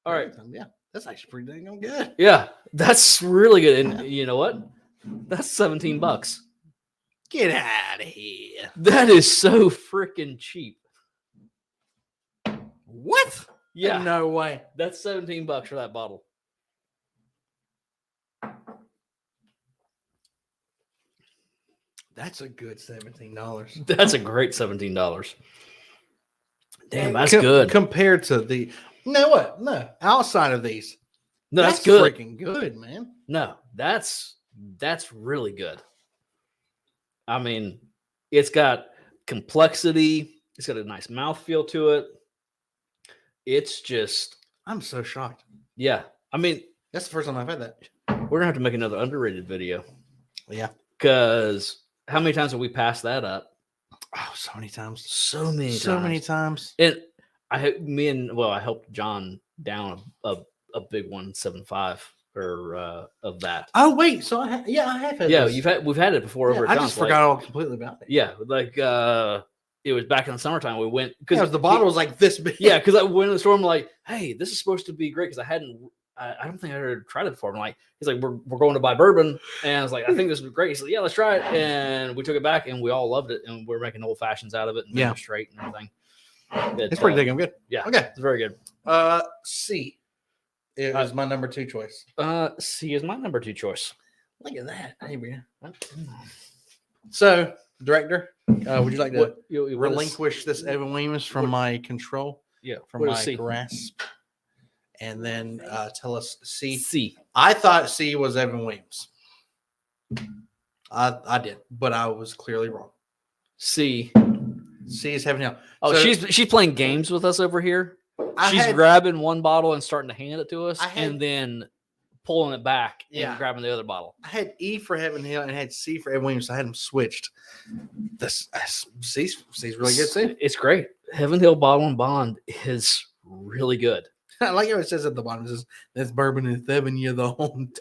All right. Yeah, that's actually pretty dang on good. Yeah, that's really good. And you know what? That's $17. Get out of here. That is so freaking cheap. What? Yeah, No way. that's $17 for that bottle. That's a good $17. That's a great $17. Damn, that's good. Compared to the no, outside of these. No, that's good. Freaking good, man. No, that's really good. I mean, it's got complexity. It's got a nice mouthfeel to it. It's just, I'm so shocked. yeah. I mean, That's the first time I've had that. we're gonna have to make another underrated video Yeah. because how many times have we passed that up? Oh, so many times. So many times. So many times. And I helped John down a big 1.75 or of that. Oh wait, so I have had Yeah, this. we've had it before over at I John's. just forgot all completely about it. Yeah, like it was back in the summertime. We went Because the bottle was like this big. Yeah, because I went in the store. I'm like, hey, this is supposed to be great because I don't think I ever tried it before. I'm like, he's like, we're going to buy bourbon, and I was like, I think this would be great. He's like, yeah, let's try it, and we took it back, and we all loved it, and we're making old fashions out of it, and Yeah. straight and everything. It's pretty damn good. Yeah, Okay. it's very good. C. It was my number 2 choice. C is my number 2 choice. Look at that. Hey, man. So, director, would you like to What is- relinquish this Evan Williams from my control, Yeah, from what my is C? grasp, and then tell us C? C. I thought C was Evan Williams. I did, but I was clearly wrong. C. C is Heaven Hill. Oh, So, she's playing games with us over here. I She's had- grabbing one bottle and starting to hand it to us, I had- and then pulling it back Yeah. and grabbing the other bottle. I had E for Heaven Hill and I had C for Evan Williams. So I had them switched. This C's really good too. It's great. Heaven Hill Bottle and Bond is really good. I like how it says at the bottom. It says this bourbon is 7 years old.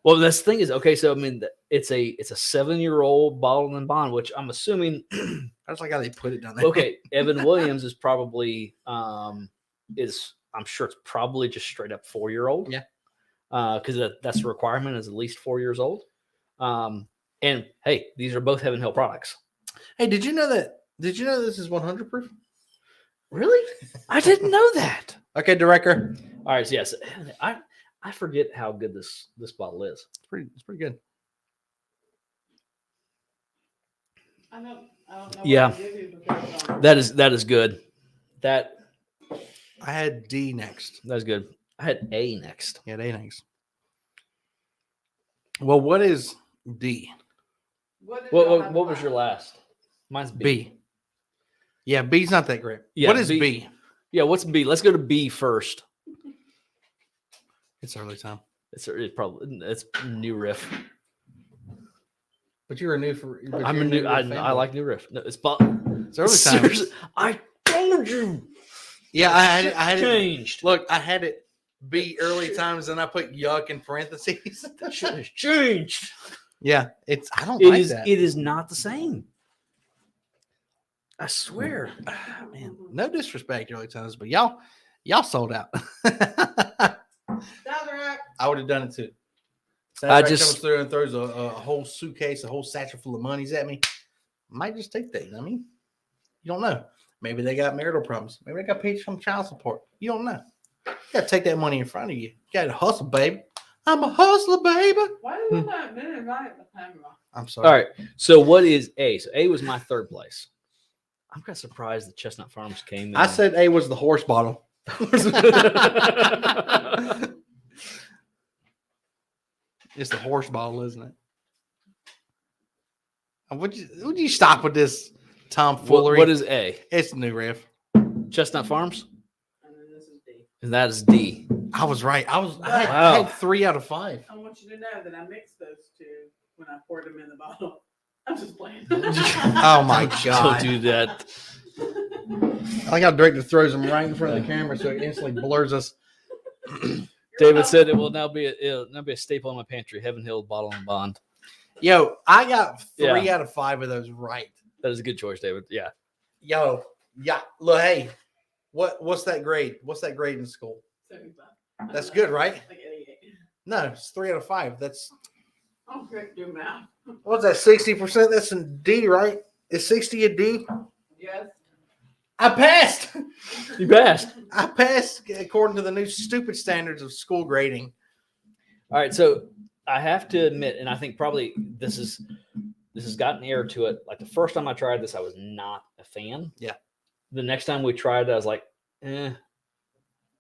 Well, this thing is okay. So I mean, it's a 7-year-old bottle and bond, which I'm assuming. I just like how they put it down there. Okay, Evan Williams is probably I'm sure it's probably just straight up 4-year-old. Yeah. Because that's the requirement is at least 4 years old. And hey, these are both Heaven Hill products. Hey, did you know this is 100 proof? Really? I didn't know that. Okay, director. All right, so yes, I forget how good this bottle is. It's pretty good. I don't know. Yeah. What to give you because, That is good. That I had D next. is good. I had A next. Yeah, A next. Well, what is D? What did y'all have What to was your buy? last? Mine's B. B. Yeah, B's not that great. Yeah, what is B. B? Yeah, what's B? Let's go to B first. It's early time. It's probably it's new riff. But you're a new for. but I'm you're a new. Riff I fanboy. like new riff. No, it's It's early time. Seriously, I told you. Yeah, I had it. Changed. Look, I had it be early times, and I put yuck in parentheses. That shit has changed. Yeah, it's. I don't It like is. that. It is not the same. I swear. Man, no disrespect, early times, but y'all sold out. Sazerac. I would have done it too. I Sazerac just- comes through and throws a whole suitcase, a whole satchel full of monies at me. Might just take that. I mean, you don't know. Maybe they got marital problems. Maybe they got paid some child support. You don't know. You gotta take that money in front of you. You gotta hustle, baby. I'm a hustler, baby. Why do you not been invited to the camera? I'm sorry. All right. So what is A? So A was my third place. I'm kind of surprised that Chestnut Farms came in. I said A was the horse bottle. It's the horse bottle, isn't it? Would you stop with this tomfoolery? What is A? It's New Riff. Chestnut Farms? And then this is D. And that is D. I was right. I Wow. had 3 out of 5. I want you to know that I mixed those two when I poured them in the bottle. I'm just playing. Oh my god! Don't do that. I like how director throws them right in front of the camera so it instantly blurs us. David said it will now be a staple in my pantry. Heaven Hill Bottle and Bond. Yo, I got 3 Yeah. out of 5 of those right. That is a good choice, David. Yeah. Yo, yeah. Look, hey, what's that grade? What's that grade in school? 75. That's good, right? Like 88. No, it's 3 out of 5. That's Oh, correct your mouth. what's that? 60%. That's a D, right? Is 60 a D? Yes. I passed. You passed. I passed according to the new stupid standards of school grading. All right. So I have to admit, and I think probably this has gotten air to it. Like the first time I tried this, I was not a fan. Yeah. The next time we tried it, I was like,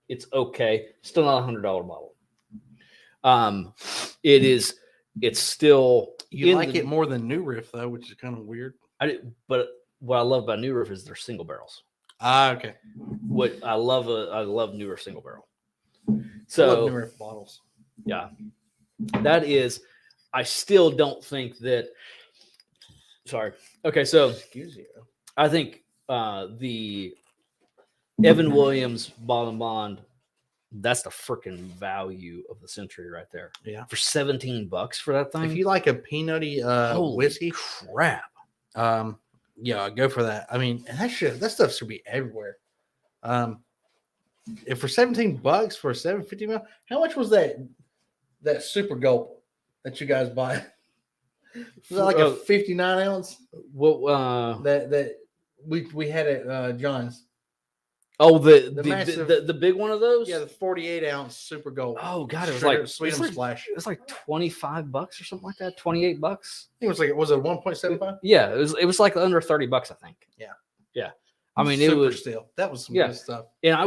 it's okay. Still not $100 bottle. It's still You like it more than New Riff though, which is kind of weird. But what I love about New Riff is their single barrels. Ah, okay. What I love New Riff single barrel. I love So New Riff bottles. yeah, that is. I still don't think that. Sorry. Okay, so Excuse you. I think the Evan Williams Bottle and Bond. That's the freaking value of the century right there. Yeah. For $17 for that thing. If you like a peanutty Holy whiskey, crap. yeah, go for that. I mean, that stuff should be everywhere. If for $17 for a 750 ml, how much was that super gulp that you guys buy? Was that like a 59 ounce? What? That we had at John's. Oh, The massive- the big one of those. Yeah, the 48 ounce super gulp. Oh God, it was Sugar- like sweet and splash. It was like $25 or something like that. $28. I think it was it 1.75? Yeah, it was like under $30, I think. Yeah. Yeah. I mean, it Super was, still. That was some Yeah. good stuff. and I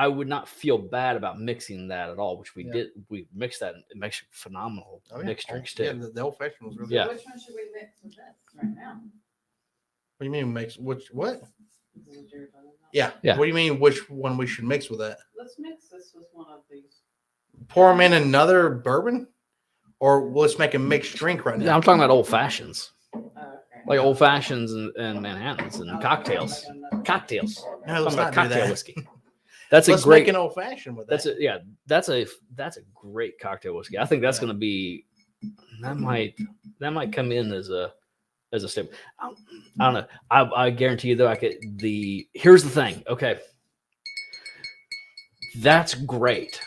would not feel bad about mixing that at all, which we Yeah. did. We mixed that. And it makes phenomenal Oh, yeah. mixed drinks too. Yeah, the old fashioned was really Yeah. good. Which one should we mix with this right now? What do you mean mix? What? This is what you're talking about. Yeah. Yeah. What do you mean which one we should mix with that? Let's mix this with one of these. Pour them in another bourbon? Or let's make a mixed drink right Yeah, now? I'm talking about old fashions, Okay. like old fashions and Manhattans and Oh, cocktails. like another- Cocktails. No, let's Talking not about do cocktail that. whiskey. That's Let's a great. make an old fashioned with that. That's a great cocktail whiskey. I think that's Yeah. going to be that might come in as a staple. I don't know. I guarantee you though. Here's the thing. Okay, that's great,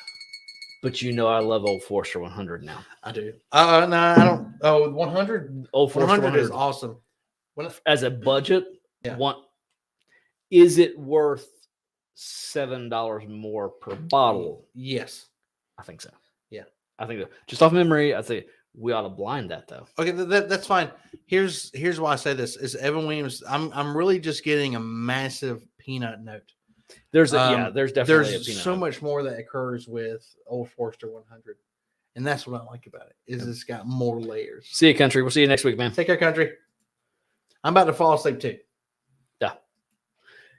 but I love Old Forester 100 now. I do. No, I don't. Oh, 100? Old Forester 100 is 100 awesome. as a budget. Yeah. Is it worth $7 more per bottle? Yes. I think so. Yeah. I think so. Just off memory, I'd say we ought to blind that though. Okay, that's fine. Here's why I say this is Evan Williams. I'm really just getting a massive peanut note. There's definitely a There's peanut so note. much more that occurs with Old Forester 100, and that's what I like about it. Is it's got more layers. See you, country. We'll see you next week, man. Take care, country. I'm about to fall asleep too.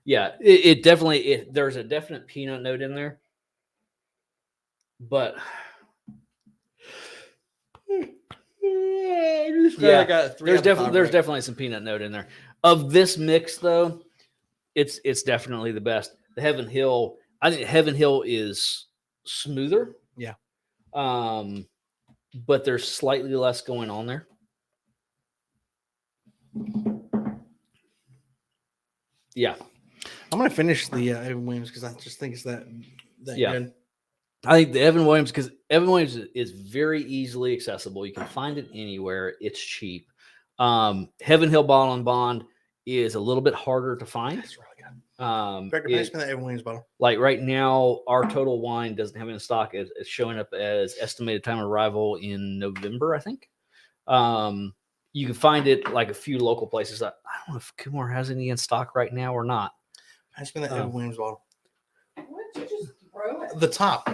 Yeah, it definitely there's a definite peanut note in there, but I got there's definitely some peanut note in there. Of this mix though, it's definitely the best. The Heaven Hill, I think Heaven Hill is smoother. Yeah. But there's slightly less going on there. Yeah. I'm gonna finish the Evan Williams because I just think it's that Yeah. good. I think the Evan Williams, because Evan Williams is very easily accessible. You can find it anywhere. It's cheap. Heaven Hill Bottle and Bond is a little bit harder to find. That's really good. Becker, pass me that Evan Williams bottle. Like right now, our Total Wine doesn't have it in stock. It's showing up as estimated time of arrival in November, I think. You can find it like a few local places. I don't know if Kumar has any in stock right now or not. Pass me that Evan Williams bottle. Why don't you just throw it? The top.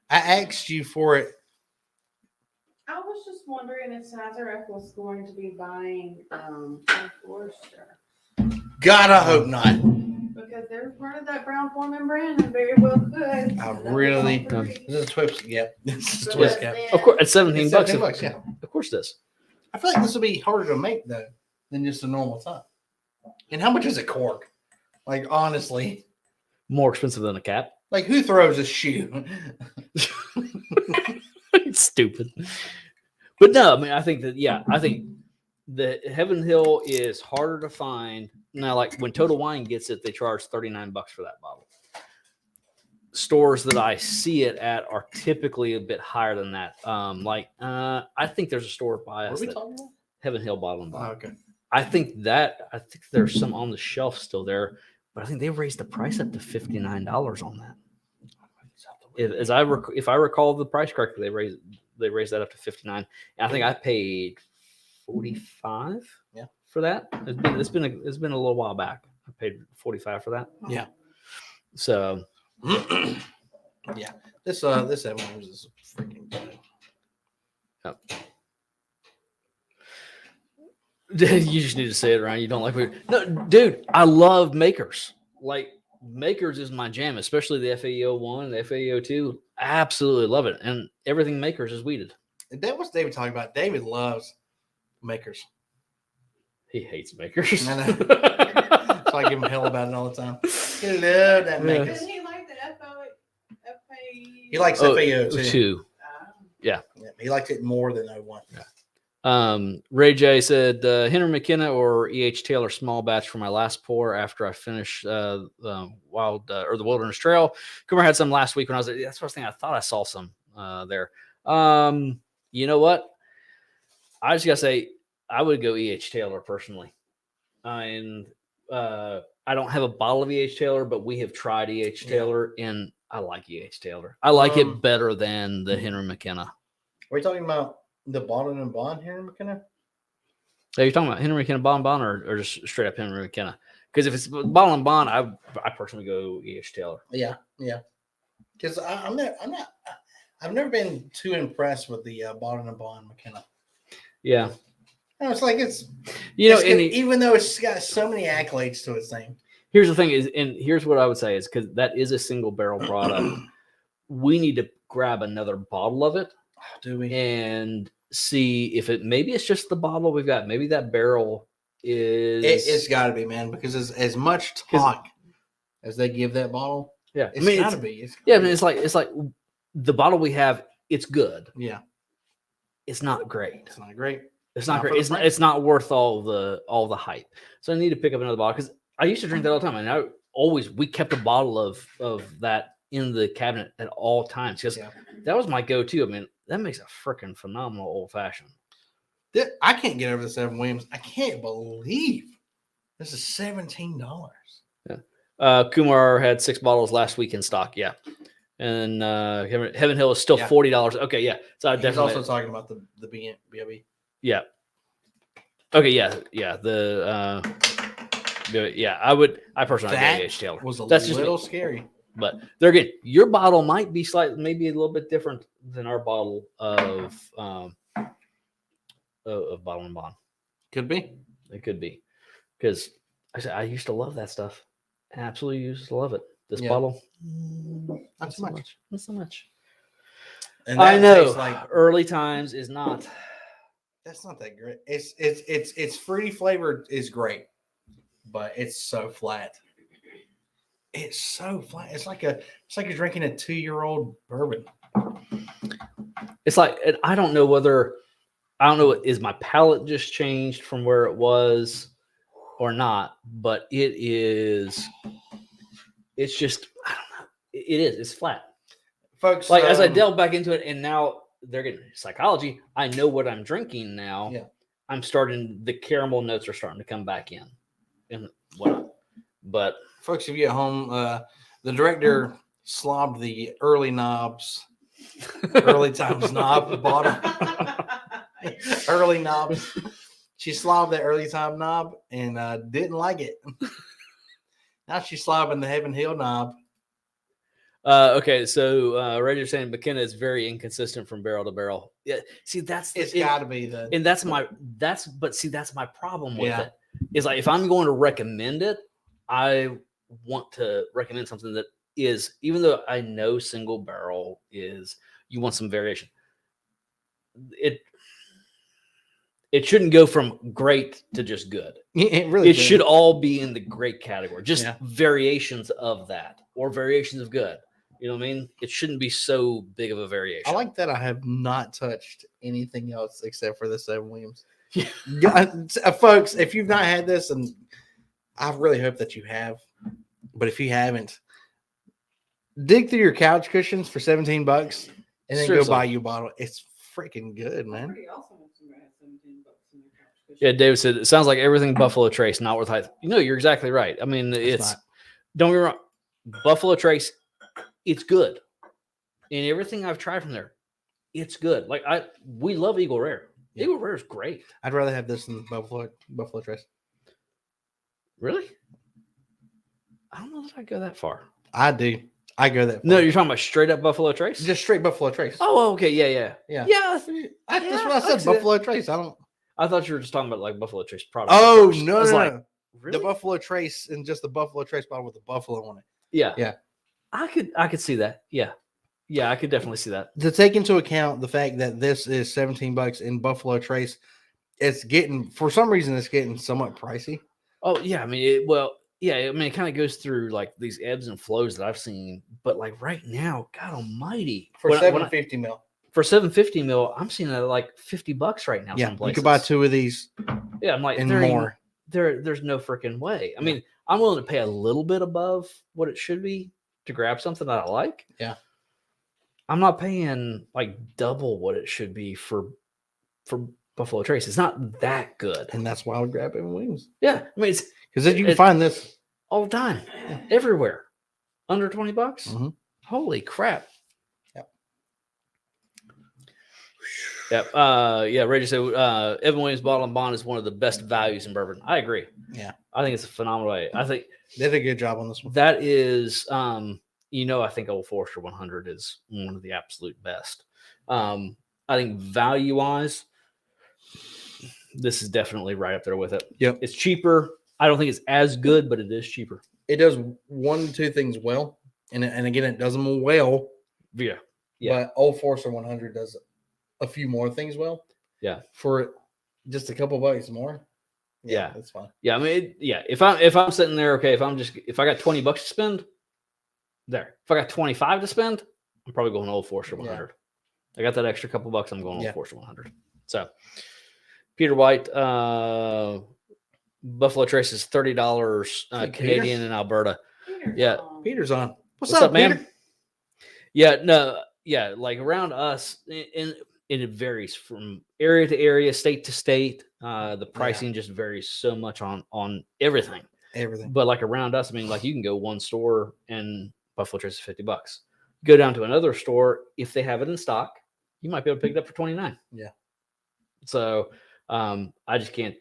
I asked you for it wondering if Sazerac was going to be buying Forster. God, I hope not. Because they're part of that Brown Foreman brand and very well could. I really. This is a twist. Yep. This is a twist cap. Of course, it's $17. It's $17, yeah. Of course, it is. I feel like this will be harder to make though than just a normal top. And how much is a cork? Like honestly, More expensive than a cap. like who throws a shoe? It's stupid. But no, I mean, I think the Heaven Hill is harder to find. Now, like when Total Wine gets it, they charge $39 for that bottle. Stores that I see it at are typically a bit higher than that. I think there's a store by us. What are we talking about? Heaven Hill Bottle and Bond. Oh, okay. I think there's some on the shelf still there, but I think they've raised the price up to $59 on that. If I recall the price correctly, they raised that up to $59. And I think I paid $45 for that. It's been a little while back. I paid $45 for that. Yeah. So yeah. This Evans is freaking good. Yep. You just need to say it, Ryan. You don't like it. No, dude, I love Makers. Like Makers is my jam, especially the FAEO 1, the FAEO 2. Absolutely love it. And everything Makers is weeded. That was David talking about. David loves Makers. He hates Makers. I know. So I give him hell about it all the time. He loved that Makers. Doesn't he like the FA? He likes FAO too. 2. Yeah. He likes it more than 01. Ray J said Henry McKenna or E.H. Taylor small batch for my last pour after I finished the Wilderness Trail. Coomer had some last week when I was there. That's the first thing I thought I saw some there. You know what? I just gotta say I would go E.H. Taylor personally. And I don't have a bottle of E.H. Taylor, but we have tried E.H. Taylor and I like E.H. Taylor. I like it better than the Henry McKenna. Are we talking about the Bond and Bond here, McKenna? Are you talking about Henry McKenna Bond or just straight up Henry McKenna? Because if it's Bond and Bond, I personally go E.H. Taylor. Yeah. Because I've never been too impressed with the Bond and Bond McKenna. Yeah. It's like even though it's got so many accolades to its name. Here's the thing and here's what I would say is because that is a single barrel product. We need to grab another bottle of it. Oh, do we? And see if maybe it's just the bottle we've got. Maybe that barrel is. It's got to be, man, because as much talk as they give that bottle, it's got to be. I mean, it's like the bottle we have. It's good. Yeah, it's not great. It's not great. It's not great. It's not worth all the hype. So I need to pick up another bottle because I used to drink that all the time, and we kept a bottle of that in the cabinet at all times because that was my go-to. I mean, that makes a freaking phenomenal old fashioned. I can't get over the Seven Williams. I can't believe this is $17. Yeah. Kumar had 6 bottles last week in stock. Yeah. And Heaven Hill is still $40. Okay. Yeah. So I definitely. He's also talking about the BB. Yeah. Okay. Yeah. Yeah. I personally go E.H. Taylor. Was a little scary. But there again, your bottle might be maybe a little bit different than our bottle of Bottle and Bond. Could be. It could be because I used to love that stuff. Absolutely used to love it. This bottle, not so much. Not so much. And I know. Early Times is not. That's not that great. It's fruity flavored is great, but it's so flat. It's so flat. It's like you're drinking a 2-year-old bourbon. It's like I don't know. Is my palate just changed from where it was or not? But it is. It's just I don't know. It is. It's flat, folks. Like as I delve back into it, and now they're getting psychology. I know what I'm drinking now. Yeah. The caramel notes are starting to come back in, and whatnot. But folks, if you at home, the director slobbed the early times knob bottom. Early knobs. She slobbed that early time knob and didn't like it. Now she's slobbing the Heaven Hill knob. Okay, so Reggie's saying McKenna is very inconsistent from barrel to barrel. Yeah, see, It's got to be the. and that's my problem with Yeah. it. Is like if I'm going to recommend it, I want to recommend something that is, even though I know single barrel is, you want some variation. It shouldn't go from great to just good. It really It should all be in the great category, just Yeah. variations of that or variations of good. You know what I mean? It shouldn't be so big of a variation. I like that I have not touched anything else except for the 7 Williams. Yeah. Folks, if you've not had this, and I really hope that you have, but if you haven't, dig through your couch cushions for $17 and then Seriously. go buy you a bottle. It's freaking good, man. Pretty awesome when somebody has $17 in their couch cushion. Yeah, David said it sounds like everything Buffalo Trace, not worth hype. You know, you're exactly right. I mean, it's not. don't get me wrong, Buffalo Trace, it's good. And everything I've tried from there, it's good. Like we love Eagle Rare. Yeah. Eagle Rare is great. I'd rather have this than Buffalo Trace. Really? I don't know that I'd go that far. I do. I go that far. No, you're talking about straight up Buffalo Trace? Just straight Buffalo Trace. Oh, okay. Yeah. Yeah. Yeah. That's what I said. see that. Buffalo Trace. I don't. I thought you were just talking about like Buffalo Trace products. Oh, at first. no, I was no, like, no. really? The Buffalo Trace and just the Buffalo Trace bottle with the buffalo on it. Yeah. Yeah. I could see that. Yeah. Yeah, I could definitely see that. To take into account the fact that this is $17 in Buffalo Trace, it's getting, for some reason, it's getting somewhat pricey. Oh, yeah. I mean, it kind of goes through like these ebbs and flows that I've seen. But like right now, God almighty. For $750 mil. For $750 mil, I'm seeing it at like $50 right now. Yeah, some you places. could buy 2 of these Yeah, I'm like, and there ain't- more. There's no freaking way. I mean, I'm willing to pay a little bit above what it should be to grab something that I like. Yeah. I'm not paying like double what it should be for Buffalo Trace. It's not that good. And that's why I would grab Evan Williams. Yeah. I mean, it's Because then you can find this. all the time, everywhere. Under $20. Mhm. Holy crap. Yep. Yep. Yeah, Reggie said Evan Williams Bottle and Bond is one of the best values in bourbon. I agree. Yeah. I think it's a phenomenal way. I think They did a good job on this one. that is I think Old Forester 100 is one of the absolute best. I think value wise, this is definitely right up there with it. Yep. It's cheaper. I don't think it's as good, but it is cheaper. It does 1 to 2 things well. And again, it does them well. Yeah. But Old Forester 100 does a few more things well. Yeah. For just a couple bucks more. Yeah. That's fine. Yeah. I mean, if I'm sitting there, okay, if I got $20 to spend, there. If I got 25 to spend, I'm probably going Old Forester 100. I got that extra couple bucks. I'm going Old Forester 100. So, Peter White, Buffalo Trace is $30 Canadian in Alberta. Yeah. Peter's on. What's up, man? Peter? Yeah, no, yeah, like around us, and it varies from area to area, state to state. The pricing just varies so much on everything. Everything. But like around us, I mean, like you can go one store and Buffalo Trace is $50. Go down to another store, if they have it in stock, you might be able to pick it up for $29. Yeah. So I just can't.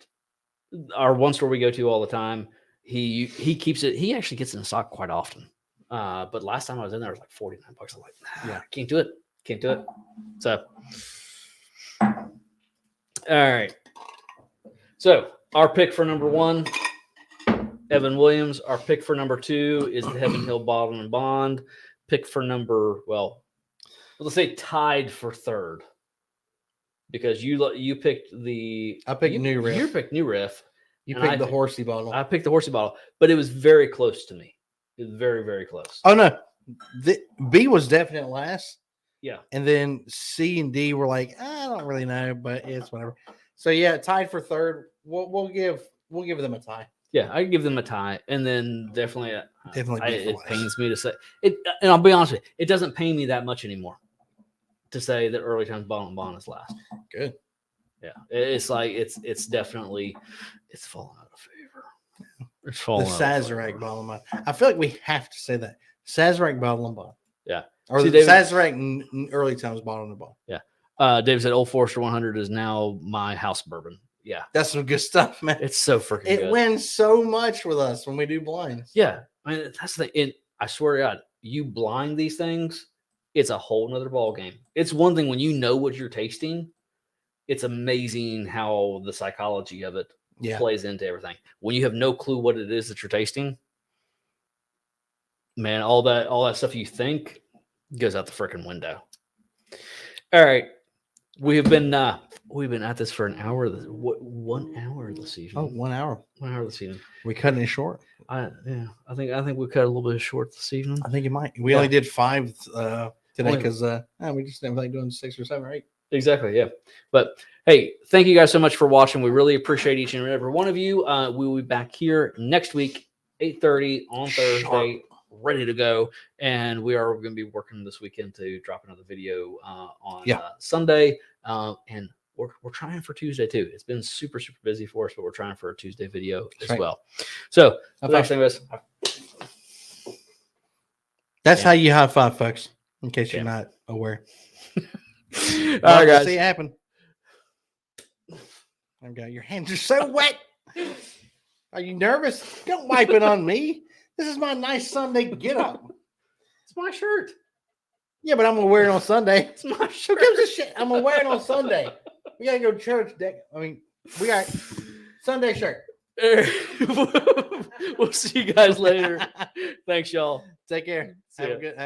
Our one store we go to all the time, he keeps it. He actually gets it in stock quite often. But last time I was in there, it was like $49. I'm like, nah, can't do it. Can't do it. So, all right. So our pick for number 1, Evan Williams. Our pick for number 2 is the Heaven Hill Bottle and Bond. Pick for let's say tied for 3rd. Because you picked the... I picked New Riff. You picked New Riff. You picked the Horsey bottle. I picked the Horsey bottle, but it was very close to me. It was very, very close. Oh, no. B was definite last. Yeah. And then C and D were like, I don't really know, but it's whatever. So, yeah, tied for 3rd. We'll give them a tie. Yeah, I give them a tie. And then definitely it last. pains me to say it. And I'll be honest with you, it doesn't pain me that much anymore to say that Early Times Bottle and Bond is last. Good. Yeah. It's like, it's definitely, it's falling out of favor. It's falling the out of Sazerac favor. bottle and bond. I feel like we have to say that. Sazerac bottle and bond. Yeah. Or See, the David, Sazerac Early Times bottle and bond. Yeah. David said Old Forester 100 is now my house bourbon. Yeah. That's some good stuff, man. It's so freaking It good. wins so much with us when we do blinds. Yeah. I mean, that's the thing. I swear to God, you blind these things, it's a whole nother ball game. It's one thing when you know what you're tasting. It's amazing how the psychology of it plays into everything. When you have no clue what it is that you're tasting, man, all that stuff you think goes out the freaking window. All right. We've been at this for an hour. 1 hour this evening. Oh, 1 hour. 1 hour this evening. We cutting it short. I think we cut a little bit short this evening. I think it might. We only did 5 today because we just didn't like doing 6 or 7 or 8. Exactly, yeah. But hey, thank you guys so much for watching. We really appreciate each and every one of you. We will be back here next week, 8:30 on Thursday, ready to go. And we are going to be working this weekend to drop another video on Sunday. And we're trying for Tuesday too. It's been super, super busy for us, but we're trying for a Tuesday video as well. So the next thing is, that's how you high five, folks, in case you're not aware. All right, guys. See it happen. Okay, your hands are so wet. Are you nervous? Don't wipe it on me. This is my nice Sunday get up. It's my shirt. Yeah, but I'm gonna wear it on Sunday. It's my shirt. Who gives a shit? I'm gonna wear it on Sunday. We gotta go to church. We got Sunday shirt. We'll see you guys later. Thanks, y'all. Take care. Have a good.